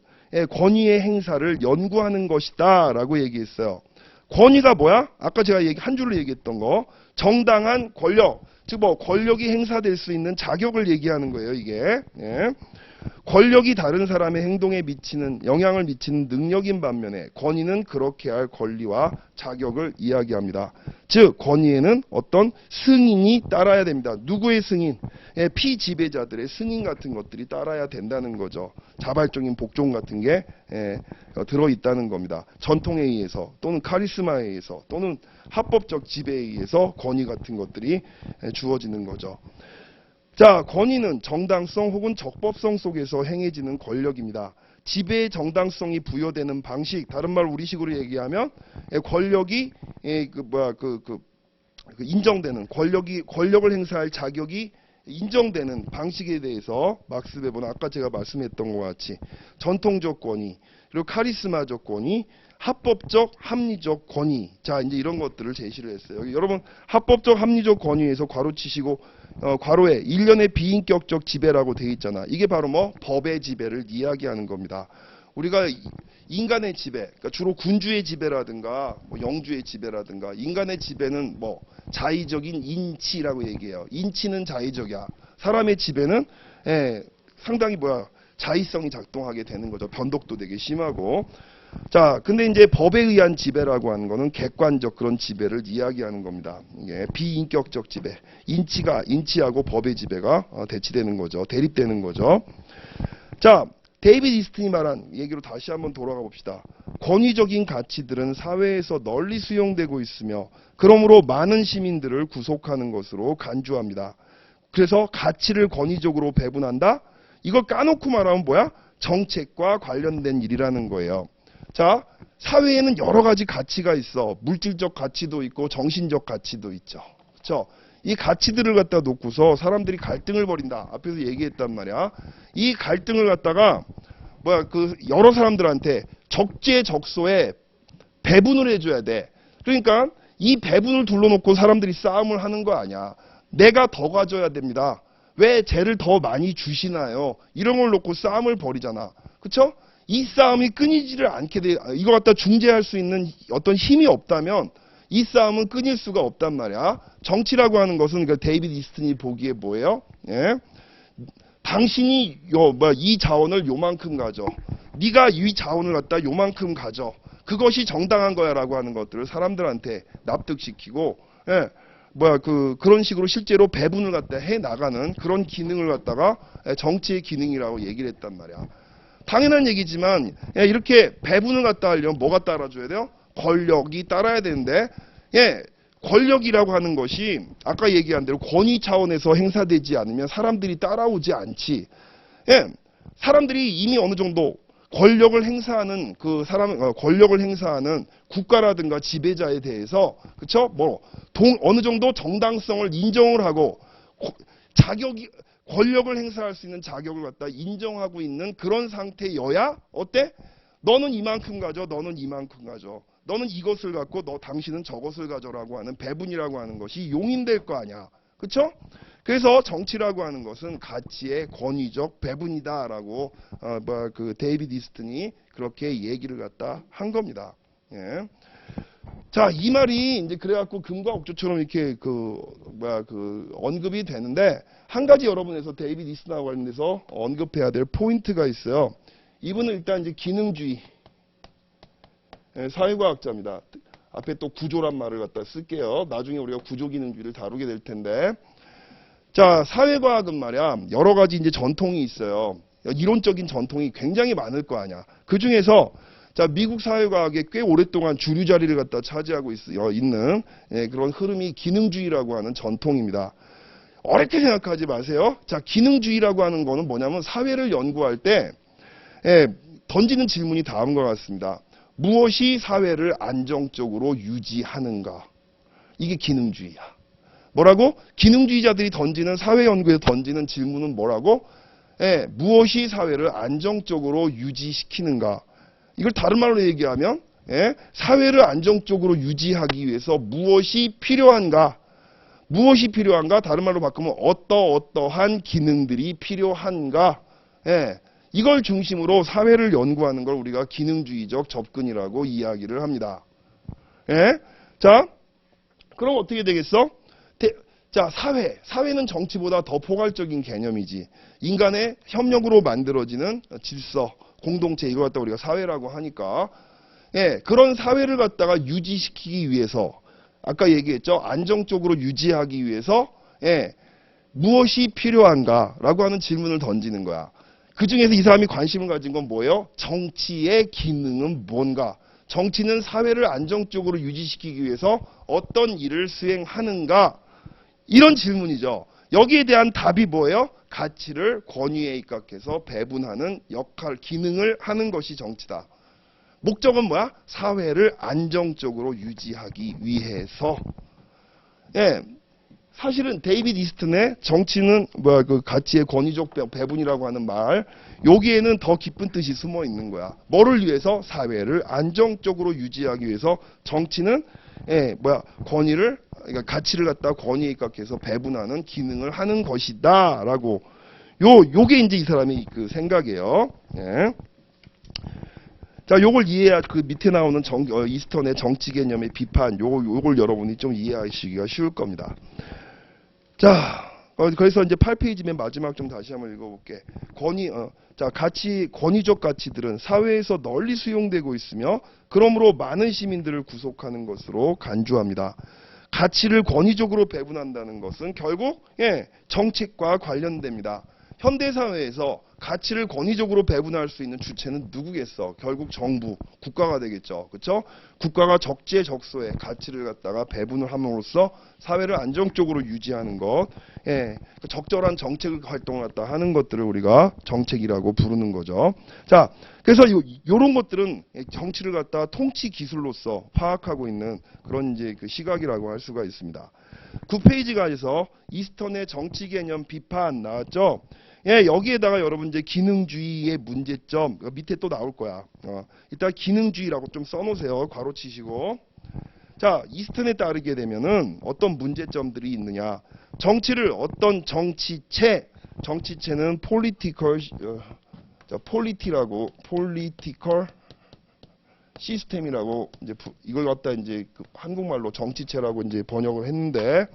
Speaker 1: 권위의 행사를 연구하는 것이다 라고 얘기했어요. 권위가 뭐야? 아까 제가 한 줄로 얘기했던 거. 정당한 권력. 즉 뭐 권력이 행사될 수 있는 자격을 얘기하는 거예요, 이게. 예. 권력이 다른 사람의 행동에 미치는 영향을 미치는 능력인 반면에 권위는 그렇게 할 권리와 자격을 이야기합니다. 즉 권위에는 어떤 승인이 따라야 됩니다. 누구의 승인? 피지배자들의 승인 같은 것들이 따라야 된다는 거죠. 자발적인 복종 같은 게 들어있다는 겁니다. 전통에 의해서 또는 카리스마에 의해서 또는 합법적 지배에 의해서 권위 같은 것들이 주어지는 거죠. 자, 권위는 정당성 혹은 적법성 속에서 행해지는 권력입니다. 지배의 정당성이 부여되는 방식, 다른 말 우리식으로 얘기하면 권력이 인정되는 권력을 행사할 자격이 인정되는 방식에 대해서 막스 베버는 아까 제가 말씀했던 것 같이 전통적 권위, 그리고 카리스마적 권위, 합법적 합리적 권위. 자, 이제 이런 것들을 제시를 했어요. 여러분 합법적 합리적 권위에서 괄호 치시고 괄호에 일련의 비인격적 지배라고 되어 있잖아. 이게 바로 뭐 법의 지배를 이야기하는 겁니다. 우리가 인간의 지배, 그러니까 주로 군주의 지배라든가 뭐 영주의 지배라든가 인간의 지배는 뭐 자의적인 인치라고 얘기해요. 인치는 자의적이야. 사람의 지배는 상당히 자의성이 작동하게 되는 거죠. 변덕도 되게 심하고. 자, 근데 이제 법에 의한 지배라고 하는 거는 객관적 그런 지배를 이야기하는 겁니다. 이게 비인격적 지배, 인치하고 법의 지배가 대치되는 거죠. 대립되는 거죠. 자, 데이비드 이스튼이 말한 얘기로 다시 한번 돌아가 봅시다. 권위적인 가치들은 사회에서 널리 수용되고 있으며 그러므로 많은 시민들을 구속하는 것으로 간주합니다. 그래서 가치를 권위적으로 배분한다? 이걸 까놓고 말하면 뭐야? 정책과 관련된 일이라는 거예요. 자, 사회에는 여러 가지 가치가 있어. 물질적 가치도 있고 정신적 가치도 있죠. 그렇죠? 이 가치들을 갖다 놓고서 사람들이 갈등을 벌인다. 앞에서 얘기했단 말이야. 이 갈등을 갖다가 여러 사람들한테 적재적소에 배분을 해줘야 돼. 그러니까 이 배분을 둘러놓고 사람들이 싸움을 하는 거 아니야. 내가 더 가져야 됩니다. 왜 쟤를 더 많이 주시나요? 이런 걸 놓고 싸움을 벌이잖아. 그렇죠? 이 싸움이 끊이지를 않게 돼. 이거 갖다 중재할 수 있는 어떤 힘이 없다면 이 싸움은 끊일 수가 없단 말이야. 정치라고 하는 것은 그러니까 데이비드 이스튼이 보기에 뭐예요? 예? 당신이 이 자원을 요만큼 가져. 네가 이 자원을 갖다 요만큼 가져. 그것이 정당한 거야라고 하는 것들을 사람들한테 납득시키고, 그런 식으로 실제로 배분을 갖다 해 나가는 그런 기능을 갖다가 정치의 기능이라고 얘기를 했단 말이야. 당연한 얘기지만 이렇게 배분을 갖다 하려면 뭐가 따라줘야 돼요? 권력이 따라야 되는데, 권력이라고 하는 것이 아까 얘기한 대로 권위 차원에서 행사되지 않으면 사람들이 따라오지 않지. 사람들이 이미 어느 정도 권력을 행사하는 권력을 행사하는 국가라든가 지배자에 대해서, 그쵸? 어느 정도 정당성을 인정을 하고 권력을 행사할 수 있는 자격을 갖다 인정하고 있는 그런 상태여야 어때? 너는 이만큼 가져, 너는 이만큼 가져. 너는 이것을 갖고 당신은 저것을 가져라고 하는 배분이라고 하는 것이 용인될 거 아니야. 그렇죠? 그래서 정치라고 하는 것은 가치의 권위적 배분이다라고 데이비드 이스튼이 그렇게 얘기를 갖다 한 겁니다. 예. 자, 이 말이 이제 그래갖고 금과 옥조처럼 이렇게 언급이 되는데 한 가지 여러분에서 데이비드 이스튼하고 관련해서 언급해야 될 포인트가 있어요. 이분은 일단 이제 기능주의 사회과학자입니다. 앞에 또 구조란 말을 갖다 쓸게요. 나중에 우리가 구조기능주의를 다루게 될 텐데. 자, 사회과학은 말이야, 여러 가지 이제 전통이 있어요. 이론적인 전통이 굉장히 많을 거 아니야. 그 중에서, 자, 미국 사회과학에 꽤 오랫동안 주류 자리를 갖다 차지하고 있는 그런 흐름이 기능주의라고 하는 전통입니다. 어렵게 생각하지 마세요. 자, 기능주의라고 하는 거는 뭐냐면 사회를 연구할 때, 던지는 질문이 다음과 같습니다. 무엇이 사회를 안정적으로 유지하는가? 이게 기능주의야. 뭐라고? 기능주의자들이 던지는 사회 연구에서 던지는 질문은 뭐라고? 무엇이 사회를 안정적으로 유지시키는가? 이걸 다른 말로 얘기하면 사회를 안정적으로 유지하기 위해서 무엇이 필요한가? 무엇이 필요한가? 다른 말로 바꾸면 어떠한 기능들이 필요한가? 이걸 중심으로 사회를 연구하는 걸 우리가 기능주의적 접근이라고 이야기를 합니다. 예? 자, 그럼 어떻게 되겠어? 자, 사회는 정치보다 더 포괄적인 개념이지. 인간의 협력으로 만들어지는 질서, 공동체, 이걸 갖다 우리가 사회라고 하니까, 예, 그런 사회를 갖다가 유지시키기 위해서, 아까 얘기했죠? 안정적으로 유지하기 위해서, 예, 무엇이 필요한가라고 하는 질문을 던지는 거야. 그 중에서 이 사람이 관심을 가진 건 뭐예요? 정치의 기능은 뭔가? 정치는 사회를 안정적으로 유지시키기 위해서 어떤 일을 수행하는가? 이런 질문이죠. 여기에 대한 답이 뭐예요? 가치를 권위에 입각해서 배분하는 역할, 기능을 하는 것이 정치다. 목적은 뭐야? 사회를 안정적으로 유지하기 위해서. 예, 사실은 데이비드 이스턴의 정치는 그 가치의 권위적 배분이라고 하는 말, 여기에는 더 깊은 뜻이 숨어 있는 거야. 뭐를 위해서? 사회를 안정적으로 유지하기 위해서 정치는 권위를, 그러니까 가치를 갖다 권위에 입각해서 배분하는 기능을 하는 것이다라고. 요게 이제 이 사람의 그 생각이에요. 예. 자, 요걸 이해해야 그 밑에 나오는 이스턴의 정치 개념의 비판, 요걸 여러분이 좀 이해하시기가 쉬울 겁니다. 자, 그래서 이제 8페이지 맨 마지막 좀 다시 한번 읽어볼게. 권위적 가치들은 사회에서 널리 수용되고 있으며, 그러므로 많은 시민들을 구속하는 것으로 간주합니다. 가치를 권위적으로 배분한다는 것은 결국 정책과 관련됩니다. 현대사회에서 가치를 권위적으로 배분할 수 있는 주체는 누구겠어? 결국 정부, 국가가 되겠죠. 그렇죠? 국가가 적재적소에 가치를 갖다가 배분을 함으로써 사회를 안정적으로 유지하는 것, 적절한 정책 활동을 갖다 하는 것들을 우리가 정책이라고 부르는 거죠. 자, 그래서 요런 것들은 정치를 갖다 통치 기술로서 파악하고 있는 그런 이제 그 시각이라고 할 수가 있습니다. 9페이지가에서 이스턴의 정치 개념 비판 나왔죠? 예, 여기에다가 여러분 이제 기능주의의 문제점, 밑에 또 나올 거야. 일단 기능주의라고 좀 써놓으세요. 괄호 치시고. 자, 이스턴에 따르게 되면은 어떤 문제점들이 있느냐. 정치를 어떤 정치체는 political 시스템이라고 이제 이걸 갖다 이제 그 한국말로 정치체라고 이제 번역을 했는데,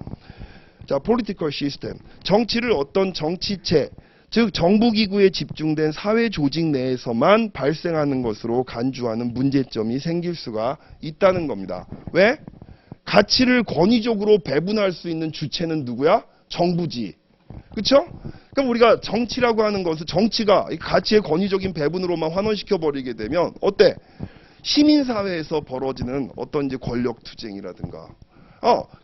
Speaker 1: 자, political system. 정치를 어떤 정치체, 즉 정부기구에 집중된 사회 조직 내에서만 발생하는 것으로 간주하는 문제점이 생길 수가 있다는 겁니다. 왜? 가치를 권위적으로 배분할 수 있는 주체는 누구야? 정부지. 그렇죠? 그럼 우리가 정치라고 하는 것은, 정치가 가치의 권위적인 배분으로만 환원시켜 버리게 되면 어때? 시민사회에서 벌어지는 어떤 이제 권력투쟁이라든가,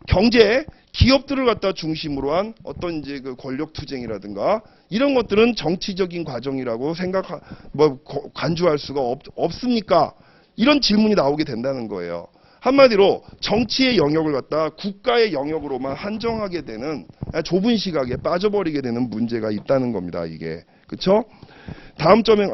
Speaker 1: 경제, 기업들을 갖다 중심으로 한 어떤 이제 그 권력투쟁이라든가, 이런 것들은 정치적인 과정이라고 간주할 수가 없습니까? 이런 질문이 나오게 된다는 거예요. 한마디로 정치의 영역을 갖다 국가의 영역으로만 한정하게 되는 좁은 시각에 빠져버리게 되는 문제가 있다는 겁니다. 이게. 그쵸? 다음 점에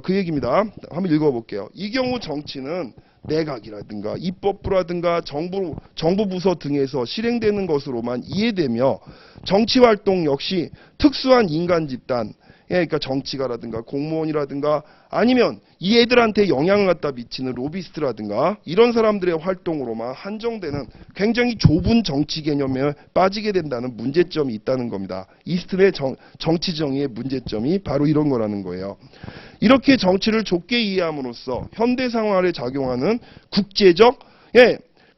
Speaker 1: 그 얘기입니다. 한번 읽어볼게요. 이 경우 정치는 내각이라든가 입법부라든가 정부 부서 등에서 실행되는 것으로만 이해되며, 정치활동 역시 특수한 인간 집단, 그러니까 정치가라든가 공무원이라든가 아니면 이 애들한테 영향을 갖다 미치는 로비스트라든가 이런 사람들의 활동으로만 한정되는 굉장히 좁은 정치 개념에 빠지게 된다는 문제점이 있다는 겁니다. 이스턴의 정치 정의의 문제점이 바로 이런 거라는 거예요. 이렇게 정치를 좁게 이해함으로써 현대 생활에 작용하는 국제적,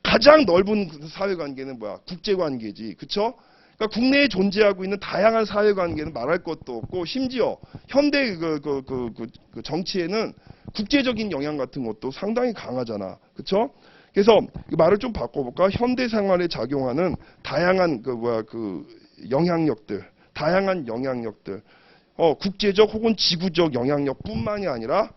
Speaker 1: 가장 넓은 사회관계는 뭐야? 국제관계지. 그쵸? 그러니까 국내에 존재하고 있는 다양한 사회관계는 말할 것도 없고, 심지어 현대 그 정치에는 국제적인 영향 같은 것도 상당히 강하잖아. 그렇죠? 그래서 말을 좀 바꿔볼까? 현대 생활에 작용하는 다양한 영향력들, 국제적 혹은 지구적 영향력뿐만이 아니라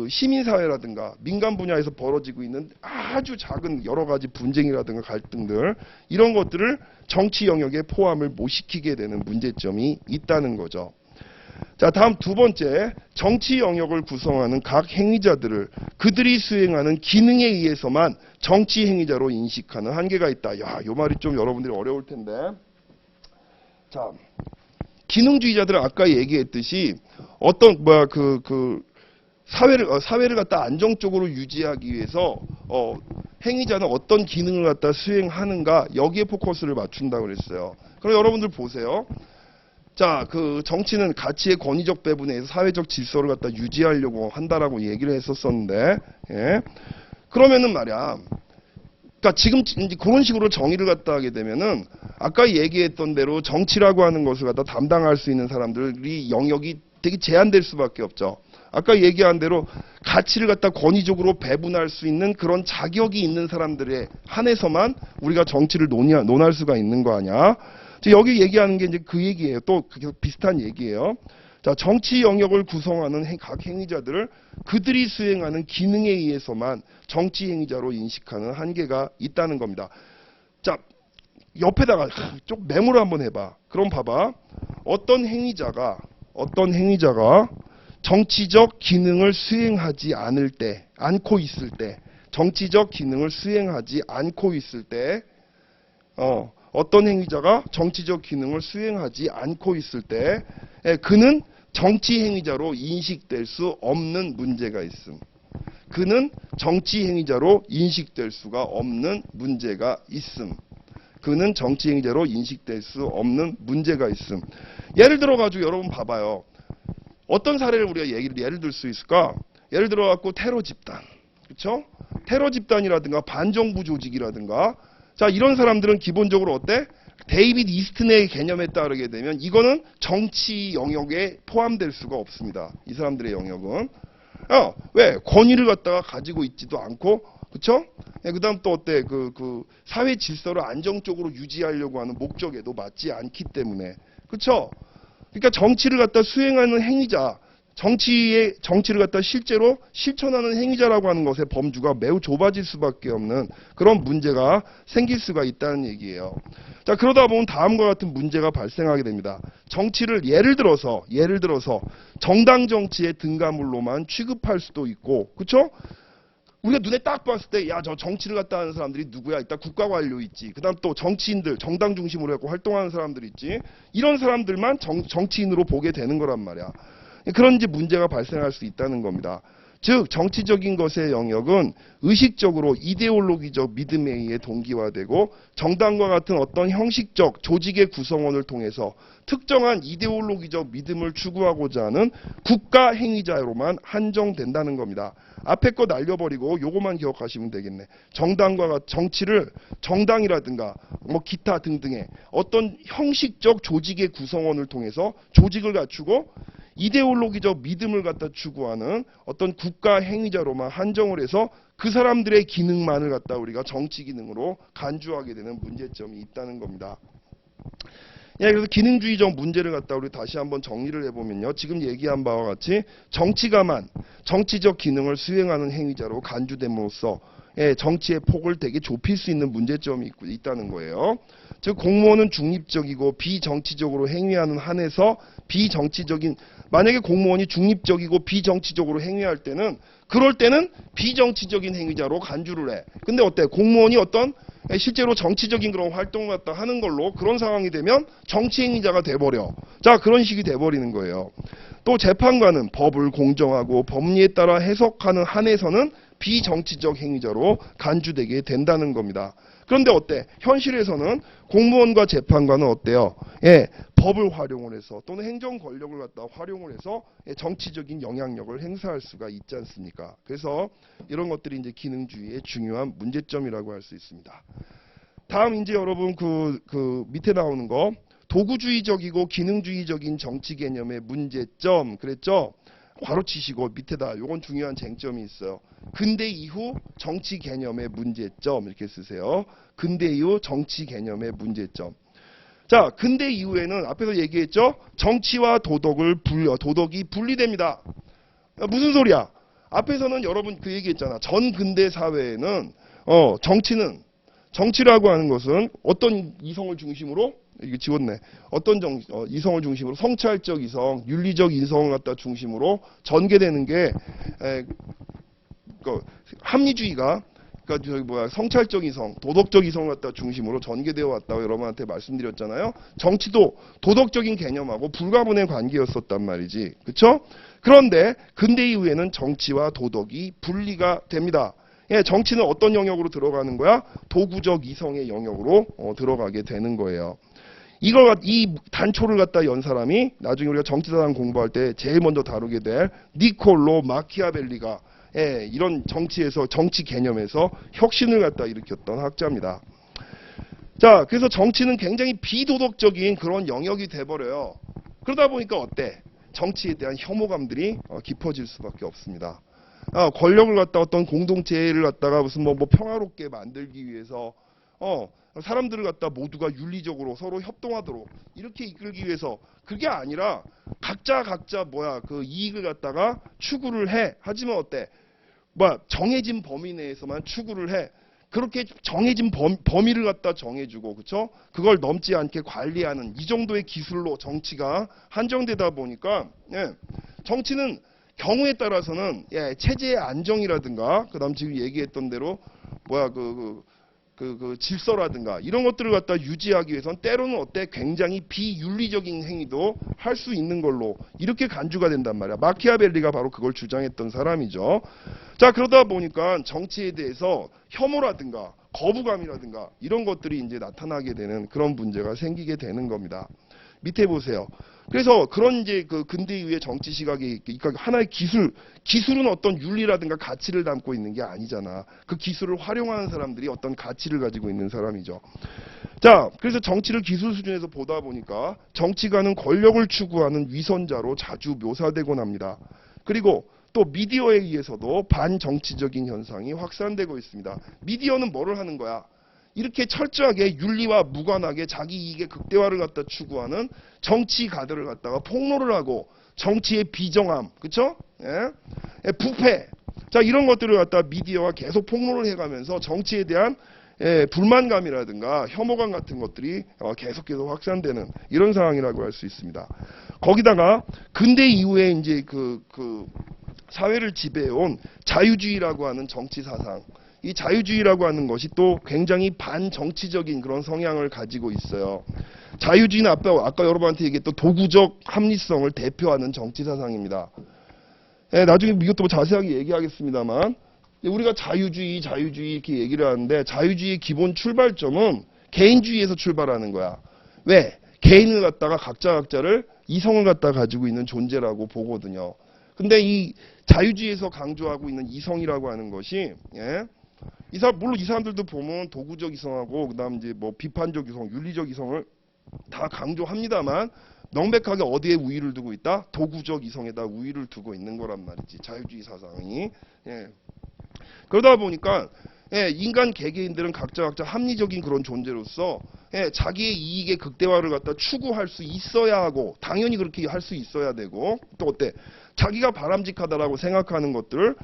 Speaker 1: 시민사회라든가 민간 분야에서 벌어지고 있는 아주 작은 여러 가지 분쟁이라든가 갈등들, 이런 것들을 정치 영역에 포함을 못 시키게 되는 문제점이 있다는 거죠. 자, 다음 두 번째, 정치 영역을 구성하는 각 행위자들을 그들이 수행하는 기능에 의해서만 정치 행위자로 인식하는 한계가 있다. 야, 요 말이 좀 여러분들이 어려울 텐데. 자, 기능주의자들은 아까 얘기했듯이 어떤 사회를 갖다 안정적으로 유지하기 위해서 행위자는 어떤 기능을 갖다 수행하는가 여기에 포커스를 맞춘다고 그랬어요. 그럼 여러분들 보세요. 자, 그 정치는 가치의 권위적 배분에 의해서 사회적 질서를 갖다 유지하려고 한다라고 얘기를 했었었는데, 예. 그러면은 말이야. 그러니까 지금 이제 그런 식으로 정의를 갖다 하게 되면은 아까 얘기했던 대로 정치라고 하는 것을 갖다 담당할 수 있는 사람들이 영역이 되게 제한될 수밖에 없죠. 아까 얘기한 대로 가치를 갖다 권위적으로 배분할 수 있는 그런 자격이 있는 사람들에 한해서만 우리가 정치를 논할 수가 있는 거 아니야. 여기 얘기하는 게 이제 그 얘기예요. 또 비슷한 얘기예요. 자, 정치 영역을 구성하는 각 행위자들을 그들이 수행하는 기능에 의해서만 정치 행위자로 인식하는 한계가 있다는 겁니다. 자, 옆에다가 좀 메모를 한번 해봐. 그럼 봐봐. 어떤 행위자가 정치적 기능을 수행하지 않고 있을 때, 정치적 기능을 수행하지 않고 있을 때, 어떤 행위자가 정치적 기능을 수행하지 않고 있을 때, 그는 정치 행위자로 인식될 수 없는 문제가 있음. 그는 정치 행위자로 인식될 수가 없는 문제가 있음. 그는 정치 행위자로 인식될 수 없는 문제가 있음. 예를 들어 가지고 여러분 봐봐요. 어떤 사례를 우리가 예를 들 수 있을까? 예를 들어 갖고 테러 집단, 그렇죠? 테러 집단이라든가 반정부 조직이라든가, 자, 이런 사람들은 기본적으로 어때? 데이빗 이스튼의 개념에 따르게 되면 이거는 정치 영역에 포함될 수가 없습니다. 이 사람들의 영역은. 왜? 권위를 갖다가 가지고 있지도 않고, 그쵸? 그 다음 또 어때? 그 사회 질서를 안정적으로 유지하려고 하는 목적에도 맞지 않기 때문에. 그쵸? 그러니까 정치를 갖다 수행하는 행위자, 정치를 갖다 실제로 실천하는 행위자라고 하는 것의 범주가 매우 좁아질 수밖에 없는 그런 문제가 생길 수가 있다는 얘기예요. 자, 그러다 보면 다음과 같은 문제가 발생하게 됩니다. 정치를 예를 들어서 정당 정치의 등가물로만 취급할 수도 있고, 그렇죠? 우리가 눈에 딱 봤을 때, 야, 저 정치를 갖다 하는 사람들이 누구야? 일단 국가 관료 있지. 그 다음 또 정치인들, 정당 중심으로 해서 활동하는 사람들 있지. 이런 사람들만 정치인으로 보게 되는 거란 말이야. 그런 이제 문제가 발생할 수 있다는 겁니다. 즉, 정치적인 것의 영역은 의식적으로 이데올로기적 믿음에 의해 동기화되고 정당과 같은 어떤 형식적 조직의 구성원을 통해서 특정한 이데올로기적 믿음을 추구하고자 하는 국가 행위자로만 한정된다는 겁니다. 앞에 거 날려버리고 요거만 기억하시면 되겠네. 정치를 정당이라든가 뭐 기타 등등의 어떤 형식적 조직의 구성원을 통해서 조직을 갖추고 이데올로기적 믿음을 갖다 추구하는 어떤 국가 행위자로만 한정을 해서 그 사람들의 기능만을 갖다 우리가 정치 기능으로 간주하게 되는 문제점이 있다는 겁니다. 예, 그래서 기능주의적 문제를 갖다 우리 다시 한번 정리를 해보면요. 지금 얘기한 바와 같이 정치가만 정치적 기능을 수행하는 행위자로 간주됨으로써 정치의 폭을 되게 좁힐 수 있는 문제점이 있다는 거예요. 즉 공무원은 중립적이고 비정치적으로 행위하는 한에서 만약에 공무원이 중립적이고 비정치적으로 행위할 때는 그럴 때는 비정치적인 행위자로 간주를 해. 근데 어때? 공무원이 어떤 실제로 정치적인 그런 활동을 갖다 하는 걸로 그런 상황이 되면 정치 행위자가 돼버려. 자, 그런 식이 돼버리는 거예요. 또 재판관은 법을 공정하고 법리에 따라 해석하는 한에서는 비정치적 행위자로 간주되게 된다는 겁니다. 그런데 어때? 현실에서는 공무원과 재판관은 어때요? 예, 법을 활용을 해서 또는 행정 권력을 갖다 활용을 해서 정치적인 영향력을 행사할 수가 있지 않습니까? 그래서 이런 것들이 이제 기능주의의 중요한 문제점이라고 할 수 있습니다. 다음 이제 여러분 그 밑에 나오는 거 도구주의적이고 기능주의적인 정치 개념의 문제점 그랬죠? 괄호치시고 밑에다 요건 중요한 쟁점이 있어요. 근대 이후 정치 개념의 문제점 이렇게 쓰세요. 근대 이후 정치 개념의 문제점. 자, 근대 이후에는 앞에서 얘기했죠. 정치와 도덕이 분리됩니다. 무슨 소리야? 앞에서는 여러분 그 얘기했잖아. 전 근대 사회에는 정치라고 하는 것은 어떤 이성을 중심으로 이게 지웠네. 어떤 이성을 중심으로 성찰적 이성, 윤리적 이성을 갖다 중심으로 전개되는 게 합리주의가 그러니까 저기 뭐야 성찰적 이성, 도덕적 이성을 갖다 중심으로 전개되어 왔다고 여러분한테 말씀드렸잖아요. 정치도 도덕적인 개념하고 불가분의 관계였었단 말이지, 그렇죠? 그런데 근대 이후에는 정치와 도덕이 분리가 됩니다. 예, 정치는 어떤 영역으로 들어가는 거야? 도구적 이성의 영역으로 들어가게 되는 거예요. 이 단초를 갖다 연 사람이 나중에 우리가 정치사상 공부할 때 제일 먼저 다루게 될 니콜로 마키아벨리가 이런 정치에서 정치 개념에서 혁신을 갖다 일으켰던 학자입니다. 자, 그래서 정치는 굉장히 비도덕적인 그런 영역이 돼버려요. 그러다 보니까 어때? 정치에 대한 혐오감들이 깊어질 수밖에 없습니다. 권력을 갖다 어떤 공동체를 갖다가 무슨 뭐 평화롭게 만들기 위해서 사람들을 갖다 모두가 윤리적으로 서로 협동하도록 이렇게 이끌기 위해서 그게 아니라 각자 그 이익을 갖다가 추구를 해. 하지만 어때? 정해진 범위 내에서만 추구를 해. 그렇게 정해진 범위를 갖다 정해주고, 그쵸? 그걸 넘지 않게 관리하는 이 정도의 기술로 정치가 한정되다 보니까, 정치는 경우에 따라서는, 체제의 안정이라든가, 그 다음 지금 얘기했던 대로, 질서라든가, 이런 것들을 갖다 유지하기 위해서는 때로는 어때? 굉장히 비윤리적인 행위도 할 수 있는 걸로, 이렇게 간주가 된단 말이야. 마키아벨리가 바로 그걸 주장했던 사람이죠. 자, 그러다 보니까 정치에 대해서 혐오라든가 거부감이라든가 이런 것들이 이제 나타나게 되는 그런 문제가 생기게 되는 겁니다. 밑에 보세요. 그래서 그런 이제 그 근대 이후의 정치 시각이 그러니까 하나의 기술은 어떤 윤리라든가 가치를 담고 있는 게 아니잖아. 그 기술을 활용하는 사람들이 어떤 가치를 가지고 있는 사람이죠. 자, 그래서 정치를 기술 수준에서 보다 보니까 정치가는 권력을 추구하는 위선자로 자주 묘사되곤 합니다. 그리고 또 미디어에 의해서도 반정치적인 현상이 확산되고 있습니다. 미디어는 뭐를 하는 거야? 이렇게 철저하게 윤리와 무관하게 자기 이익의 극대화를 갖다 추구하는 정치가들을 갖다가 폭로를 하고 정치의 비정함, 그쵸? 부패. 자, 이런 것들을 갖다 미디어가 계속 폭로를 해가면서 정치에 대한 불만감이라든가 혐오감 같은 것들이 계속 확산되는 이런 상황이라고 할 수 있습니다. 거기다가 근대 이후에 이제 그 사회를 지배해온 자유주의라고 하는 정치 사상, 이 자유주의라고 하는 것이 또 굉장히 반정치적인 그런 성향을 가지고 있어요. 자유주의는 아까 여러분한테 얘기했던 도구적 합리성을 대표하는 정치 사상입니다. 나중에 이것도 자세하게 얘기하겠습니다만 우리가 자유주의 이렇게 얘기를 하는데 자유주의의 기본 출발점은 개인주의에서 출발하는 거야. 왜? 개인을 갖다가 각자를 이성을 갖다 가지고 있는 존재라고 보거든요. 근데 이 자유주의에서 강조하고 있는 이성이라고 하는 것이 물론 이 사람들도 보면 도구적 이성하고 그다음 이제 뭐 비판적 이성, 윤리적 이성을 다 강조합니다만 명백하게 어디에 우위를 두고 있다? 도구적 이성에다 우위를 두고 있는 거란 말이지. 자유주의 사상이. 그러다 보니까 인간 개개인들은 각자 합리적인 그런 존재로서 자기의 이익의 극대화를 갖다 추구할 수 있어야 하고 당연히 그렇게 할 수 있어야 되고 또 어때? 자기가 바람직하다라고 생각하는 것들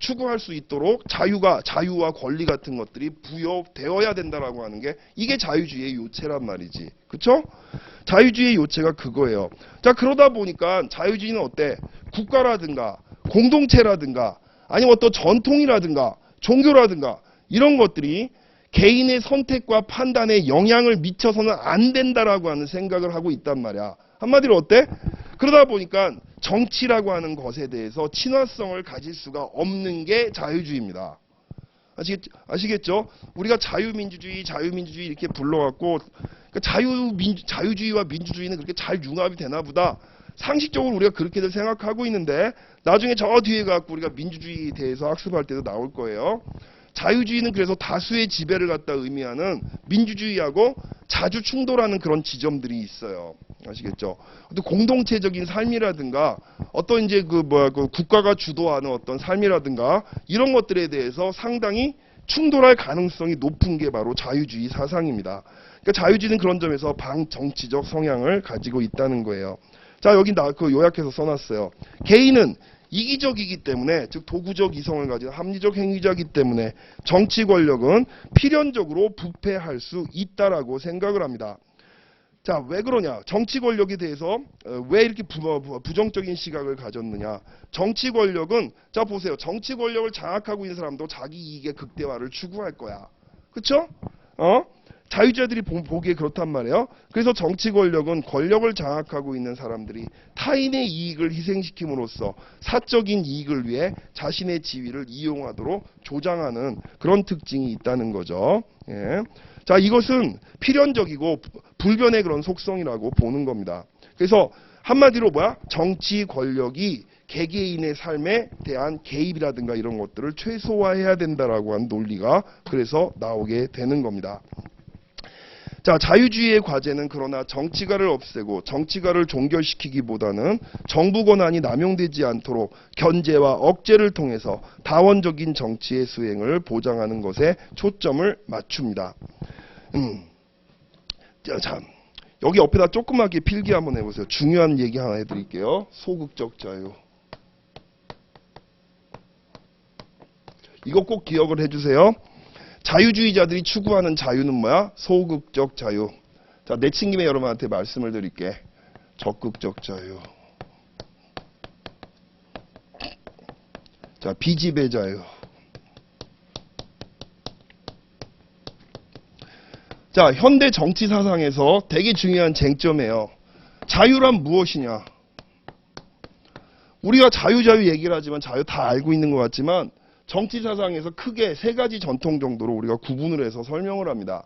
Speaker 1: 추구할 수 있도록 자유와 권리 같은 것들이 부여되어야 된다라고 하는 게 이게 자유주의의 요체란 말이지. 그쵸? 자유주의의 요체가 그거예요. 자, 그러다 보니까 자유주의는 어때? 국가라든가 공동체라든가 아니면 어떤 전통이라든가 종교라든가 이런 것들이 개인의 선택과 판단에 영향을 미쳐서는 안 된다라고 하는 생각을 하고 있단 말이야. 한마디로 어때? 그러다 보니까 정치라고 하는 것에 대해서 친화성을 가질 수가 없는 게 자유주의입니다. 아시겠죠? 우리가 자유민주주의 이렇게 불러갖고 그러니까 자유주의와 민주주의는 그렇게 잘 융합이 되나 보다. 상식적으로 우리가 그렇게들 생각하고 있는데 나중에 저 뒤에 갖고 우리가 민주주의에 대해서 학습할 때도 나올 거예요. 자유주의는 그래서 다수의 지배를 갖다 의미하는 민주주의하고 자주 충돌하는 그런 지점들이 있어요. 아시겠죠? 근데 공동체적인 삶이라든가 어떤 이제 그 국가가 주도하는 어떤 삶이라든가 이런 것들에 대해서 상당히 충돌할 가능성이 높은 게 바로 자유주의 사상입니다. 그러니까 자유주의는 그런 점에서 반정치적 성향을 가지고 있다는 거예요. 자, 여기 그 요약해서 써놨어요. 개인은 이기적이기 때문에 즉 도구적 이성을 가진 합리적 행위자이기 때문에 정치 권력은 필연적으로 부패할 수 있다라고 생각을 합니다. 자, 왜 그러냐? 정치 권력에 대해서 왜 이렇게 부정적인 시각을 가졌느냐? 정치 권력은 자 보세요. 정치 권력을 장악하고 있는 사람도 자기 이익의 극대화를 추구할 거야. 그렇죠? 자유자들이 보기에 그렇단 말이에요. 그래서 정치 권력은 권력을 장악하고 있는 사람들이 타인의 이익을 희생시킴으로써 사적인 이익을 위해 자신의 지위를 이용하도록 조장하는 그런 특징이 있다는 거죠. 예. 자, 이것은 필연적이고 불변의 그런 속성이라고 보는 겁니다. 그래서 한마디로 뭐야? 정치 권력이 개개인의 삶에 대한 개입이라든가 이런 것들을 최소화해야 된다라고 하는 논리가 그래서 나오게 되는 겁니다. 자, 자유주의의 과제는 그러나 정치가를 없애고 정치가를 종결시키기보다는 정부 권한이 남용되지 않도록 견제와 억제를 통해서 다원적인 정치의 수행을 보장하는 것에 초점을 맞춥니다. 자, 여기 옆에다 조그맣게 필기 한번 해보세요. 중요한 얘기 하나 해드릴게요. 소극적 자유. 이거 꼭 기억을 해주세요. 자유주의자들이 추구하는 자유는 뭐야? 소극적 자유. 자, 내친 김에 여러분한테 말씀을 드릴게. 적극적 자유. 자, 비지배 자유. 자, 현대 정치 사상에서 되게 중요한 쟁점이에요. 자유란 무엇이냐? 우리가 자유 얘기를 하지만 자유 다 알고 있는 것 같지만 정치 사상에서 크게 세 가지 전통 정도로 우리가 구분을 해서 설명을 합니다.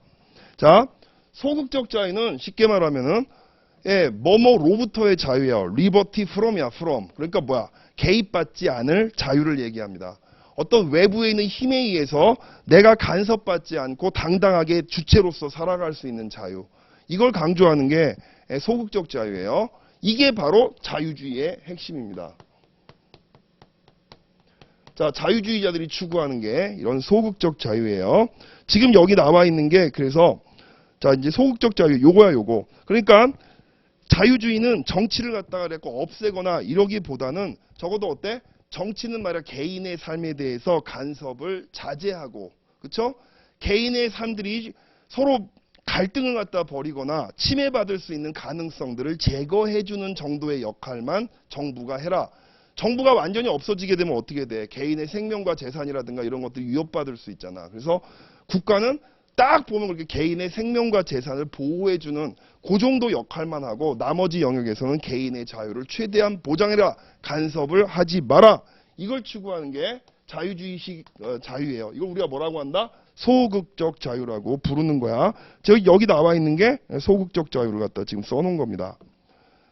Speaker 1: 자, 소극적 자유는 쉽게 말하면은 뭐뭐로부터의 자유예요. liberty from이야, from. 그러니까 뭐야? 개입받지 않을 자유를 얘기합니다. 어떤 외부에 있는 힘에 의해서 내가 간섭받지 않고 당당하게 주체로서 살아갈 수 있는 자유. 이걸 강조하는 게 소극적 자유예요. 이게 바로 자유주의의 핵심입니다. 자, 자유주의자들이 추구하는 게 이런 소극적 자유예요. 지금 여기 나와 있는 게 그래서 자, 이제 소극적 자유 요거야, 요거. 그러니까 자유주의는 정치를 갖다가 그랬고 없애거나 이러기보다는 적어도 어때? 정치는 말이야 개인의 삶에 대해서 간섭을 자제하고, 그렇죠? 개인의 삶들이 서로 갈등을 갖다 벌이거나 침해받을 수 있는 가능성들을 제거해주는 정도의 역할만 정부가 해라. 정부가 완전히 없어지게 되면 어떻게 돼? 개인의 생명과 재산이라든가 이런 것들이 위협받을 수 있잖아. 그래서 국가는 딱 보면 그렇게 개인의 생명과 재산을 보호해주는 그 정도 역할만 하고 나머지 영역에서는 개인의 자유를 최대한 보장해라. 간섭을 하지 마라. 이걸 추구하는 게 자유주의식 자유예요. 이걸 우리가 뭐라고 한다? 소극적 자유라고 부르는 거야. 여기 나와 있는 게 소극적 자유를 갖다 지금 써놓은 겁니다.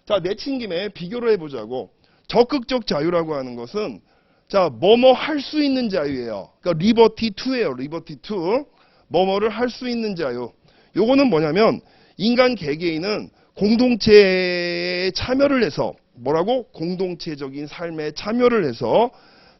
Speaker 1: 자, 내친 김에 비교를 해보자고. 적극적 자유라고 하는 것은 자, 뭐뭐 할 수 있는 자유예요. 그러니까 liberty to예요. liberty to. 뭐뭐를 할 수 있는 자유. 요거는 뭐냐면 인간 개개인은 공동체에 참여를 해서 뭐라고? 공동체적인 삶에 참여를 해서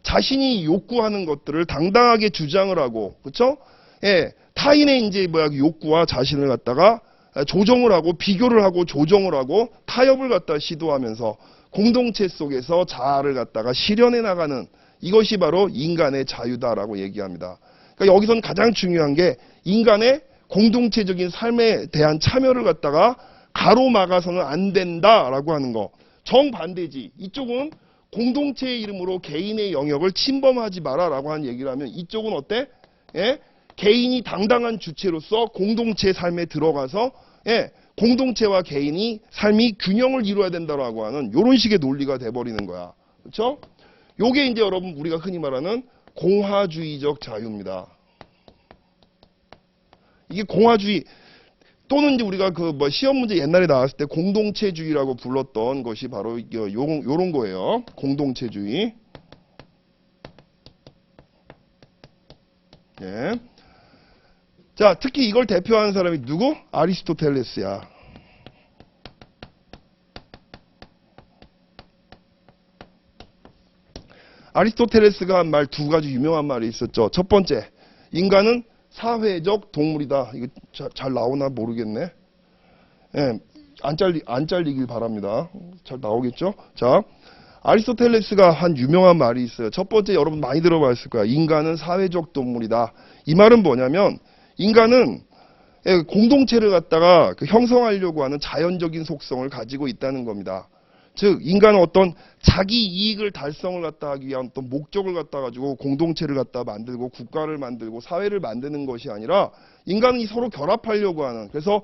Speaker 1: 자신이 욕구하는 것들을 당당하게 주장을 하고, 그렇죠? 예, 타인의 이제 욕구와 자신을 갖다가 조정을 하고 비교를 하고 조정을 하고 타협을 갖다 시도하면서 공동체 속에서 자아를 갖다가 실현해 나가는 이것이 바로 인간의 자유다라고 얘기합니다. 그러니까 여기서는 가장 중요한 게 인간의 공동체적인 삶에 대한 참여를 갖다가 가로막아서는 안 된다라고 하는 거. 정반대지. 이쪽은 공동체의 이름으로 개인의 영역을 침범하지 마라라고 하는 얘기를 하면 이쪽은 어때? 예? 개인이 당당한 주체로서 공동체 삶에 들어가서 공동체와 개인이 삶이 균형을 이루어야 된다라고 하는 이런 식의 논리가 돼버리는 거야. 그렇죠? 요게 이제 여러분 우리가 흔히 말하는 공화주의적 자유입니다. 이게 공화주의 또는 이제 우리가 시험 문제 옛날에 나왔을 때 공동체주의라고 불렀던 것이 바로 요런 거예요. 공동체주의. 예. 자, 특히 이걸 대표하는 사람이 누구? 아리스토텔레스야. 아리스토텔레스가 한 말 두 가지 유명한 말이 있었죠. 첫 번째, 인간은 사회적 동물이다. 이거 잘 나오나 모르겠네. 예, 안 잘리길 바랍니다. 잘 나오겠죠? 자, 아리스토텔레스가 한 유명한 말이 있어요. 첫 번째 여러분 많이 들어봤을 거야. 인간은 사회적 동물이다. 이 말은 뭐냐면 인간은 예, 공동체를 갖다가 그 형성하려고 하는 자연적인 속성을 가지고 있다는 겁니다. 즉 인간은 어떤 자기 이익을 달성을 갖다 하기 위한 어떤 목적을 갖다 가지고 공동체를 갖다 만들고 국가를 만들고 사회를 만드는 것이 아니라 인간이 서로 결합하려고 하는, 그래서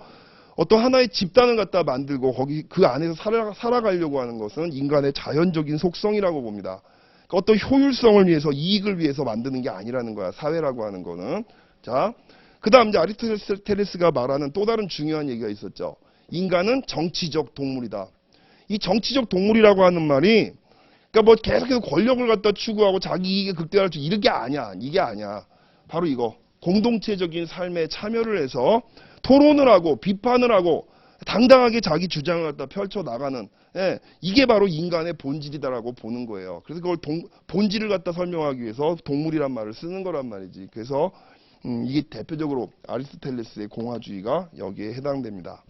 Speaker 1: 어떤 하나의 집단을 갖다 만들고 거기 그 안에서 살아가려고 하는 것은 인간의 자연적인 속성이라고 봅니다. 그러니까 어떤 효율성을 위해서 이익을 위해서 만드는 게 아니라는 거야, 사회라고 하는 거는. 자, 그 다음 이제 아리스토텔레스가 말하는 또 다른 중요한 얘기가 있었죠. 인간은 정치적 동물이다. 이 정치적 동물이라고 하는 말이, 그러니까 뭐 계속해서 권력을 갖다 추구하고 자기 이익에 극대화할 수, 이런 게 아니야. 이게 아니야. 바로 이거. 공동체적인 삶에 참여를 해서 토론을 하고 비판을 하고 당당하게 자기 주장을 갖다 펼쳐 나가는, 예, 이게 바로 인간의 본질이다라고 보는 거예요. 그래서 그걸 본질을 갖다 설명하기 위해서 동물이란 말을 쓰는 거란 말이지. 그래서 이게 대표적으로 아리스토텔레스의 공화주의가 여기에 해당됩니다.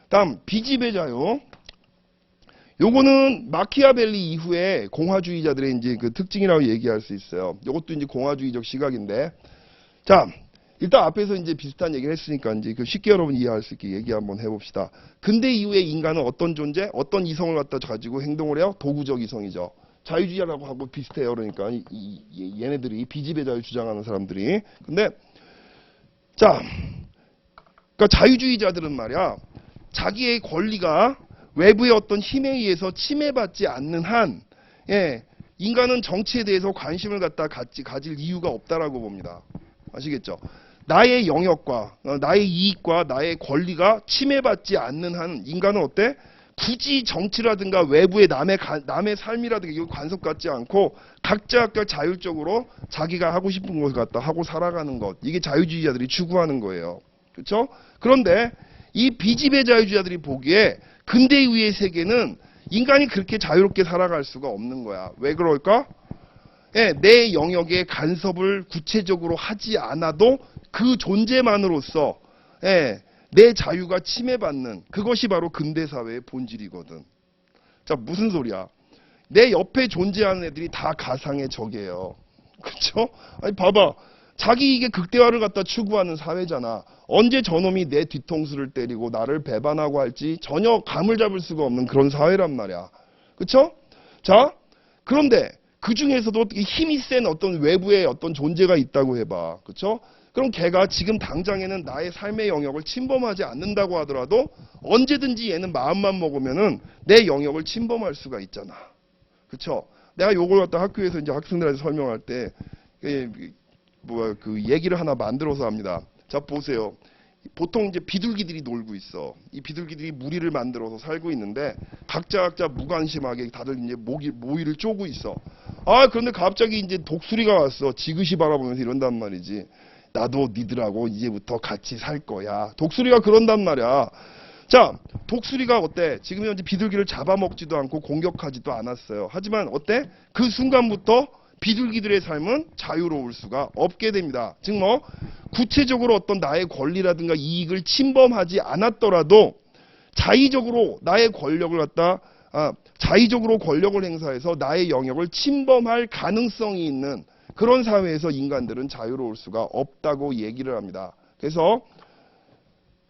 Speaker 1: 다음 비집의 자유. 요거는 마키아벨리 이후에 공화주의자들의 이제 그 특징이라고 얘기할 수 있어요. 요것도 이제 공화주의적 시각인데, 자, 일단 앞에서 이제 비슷한 얘기를 했으니까 이제 그 쉽게 여러분 이해할 수 있게 얘기 한번 해봅시다. 근대 이후에 인간은 어떤 존재, 어떤 이성을 갖다 가지고 행동을 해요? 도구적 이성이죠. 자유주의라고 하고 비슷해요. 그러니까 얘네들이 비집의 자유 주장하는 사람들이. 근데 자, 그러니까 자유주의자들은 말이야, 자기의 권리가 외부의 어떤 힘에 의해서 침해받지 않는 한, 예, 인간은 정치에 대해서 관심을 갖다 가질 이유가 없다라고 봅니다. 아시겠죠? 나의 영역과 나의 이익과 나의 권리가 침해받지 않는 한 인간은 어때? 굳이 정치라든가 외부의 남의 삶이라든가 이걸 간섭받지 않고 각자 자율적으로 자기가 하고 싶은 것을 갖다 하고 살아가는 것, 이게 자유주의자들이 추구하는 거예요. 그렇죠? 그런데 이 비집의 자유주의자들이 보기에 근대 이후의 세계는 인간이 그렇게 자유롭게 살아갈 수가 없는 거야. 왜 그럴까? 예, 내 영역에 간섭을 구체적으로 하지 않아도 그 존재만으로서, 예, 내 자유가 침해받는, 그것이 바로 근대사회의 본질이거든. 자, 무슨 소리야? 내 옆에 존재하는 애들이 다 가상의 적이에요. 그쵸? 아니, 봐봐. 자기 이게 극대화를 갖다 추구하는 사회잖아. 언제 저놈이 내 뒤통수를 때리고 나를 배반하고 할지 전혀 감을 잡을 수가 없는 그런 사회란 말이야. 그쵸? 자, 그런데 그 중에서도 힘이 센 어떤 외부의 어떤 존재가 있다고 해봐. 그쵸? 그럼 걔가 지금 당장에는 나의 삶의 영역을 침범하지 않는다고 하더라도 언제든지 얘는 마음만 먹으면은 내 영역을 침범할 수가 있잖아. 그쵸? 내가 요걸 갖다 학교에서 이제 학생들한테 설명할 때, 그 얘기를 하나 만들어서 합니다. 자, 보세요. 보통 이제 비둘기들이 놀고 있어. 이 비둘기들이 무리를 만들어서 살고 있는데 각자 무관심하게 다들 이제 모이를 쪼고 있어. 아, 그런데 갑자기 이제 독수리가 왔어. 지그시 바라보면서 이런단 말이지. 나도 니들하고 이제부터 같이 살 거야. 독수리가 그런단 말이야. 자, 독수리가 어때? 지금 현재 비둘기를 잡아먹지도 않고 공격하지도 않았어요. 하지만 어때? 그 순간부터 비둘기들의 삶은 자유로울 수가 없게 됩니다. 즉 뭐 구체적으로 어떤 나의 권리라든가 이익을 침범하지 않았더라도 자의적으로 나의 권력을 갖다 자의적으로 권력을 행사해서 나의 영역을 침범할 가능성이 있는 그런 사회에서 인간들은 자유로울 수가 없다고 얘기를 합니다. 그래서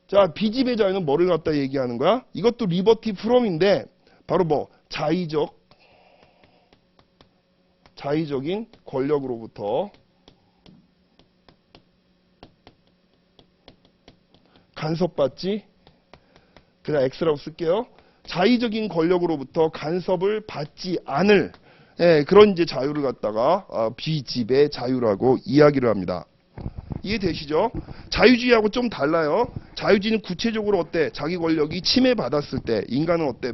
Speaker 1: 자, 비집의 자유는 뭐를 갖다 얘기하는 거야? 이것도 리버티 프롬인데 바로 뭐 자의적인 권력으로부터 간섭받지, 그냥 X라고 쓸게요. 자의적인 권력으로부터 간섭을 받지 않을, 예, 그런 이제 자유를 갖다가 비집의 자유라고 이야기를 합니다. 이해되시죠? 자유주의하고 좀 달라요. 자유주의는 구체적으로 어때? 자기 권력이 침해받았을 때 인간은 어때?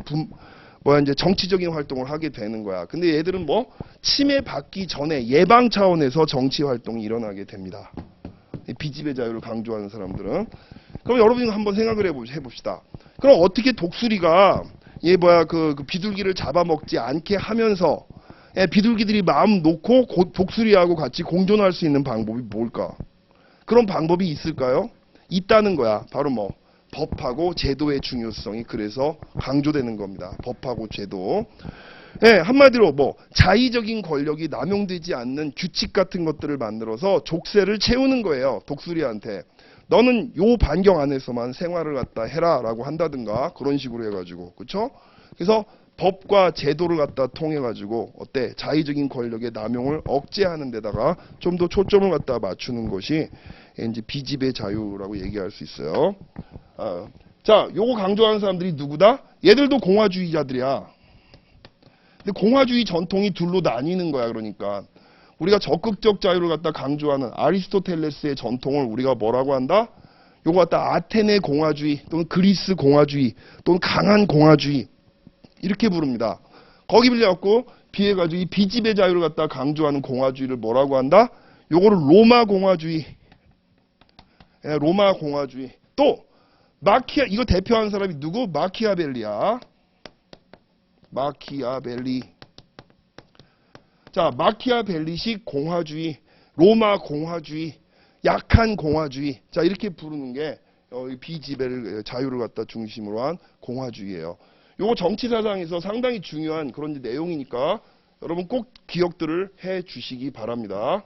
Speaker 1: 이제 정치적인 활동을 하게 되는 거야. 근데 얘들은 뭐 침해받기 전에 예방 차원에서 정치 활동이 일어나게 됩니다. 비집의 자유를 강조하는 사람들은. 그럼 여러분이 한번 생각을 해봅시다. 그럼 어떻게 독수리가 그 비둘기를 잡아먹지 않게 하면서 비둘기들이 마음 놓고 독수리하고 같이 공존할 수 있는 방법이 뭘까? 그런 방법이 있을까요? 있다는 거야. 바로 뭐 법하고 제도의 중요성이 그래서 강조되는 겁니다. 법하고 제도. 예, 한마디로 뭐 자의적인 권력이 남용되지 않는 규칙 같은 것들을 만들어서 족쇄를 채우는 거예요. 독수리한테. 너는 요 반경 안에서만 생활을 갖다 해라라고 한다든가 그런 식으로 해가지고 그쵸? 그래서 법과 제도를 갖다 통해 가지고 어때 자의적인 권력의 남용을 억제하는 데다가 좀 더 초점을 갖다 맞추는 것이 이제 비집의 자유라고 얘기할 수 있어요. 자, 요거 강조하는 사람들이 누구다? 얘들도 공화주의자들이야. 근데 공화주의 전통이 둘로 나뉘는 거야. 그러니까 우리가 적극적 자유를 갖다 강조하는 아리스토텔레스의 전통을 우리가 뭐라고 한다? 요거 갖다 아테네 공화주의 또는 그리스 공화주의 또는 강한 공화주의 이렇게 부릅니다. 거기 빌려갖고 비해가지고 이 비집의 자유를 갖다 강조하는 공화주의를 뭐라고 한다? 요거를 로마 공화주의. 예, 로마 공화주의. 또 이거 대표하는 사람이 누구? 마키아벨리야. 마키아벨리. 자, 마키아벨리식 공화주의, 로마 공화주의, 약한 공화주의. 자, 이렇게 부르는 게 비지배를 자유를 갖다 중심으로 한 공화주의예요. 요거 정치 사상에서 상당히 중요한 그런 내용이니까 여러분 꼭 기억들을 해 주시기 바랍니다.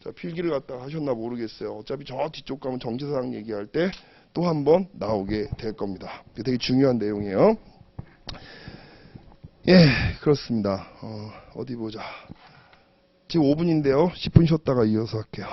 Speaker 1: 자, 필기를 갖다 하셨나 모르겠어요. 어차피 저 뒤쪽 가면 정치 사상 얘기할 때 또 한 번 나오게 될 겁니다. 되게 중요한 내용이에요. 예, 그렇습니다. 어디 보자. 지금 5분인데요. 10분 쉬었다가 이어서 할게요.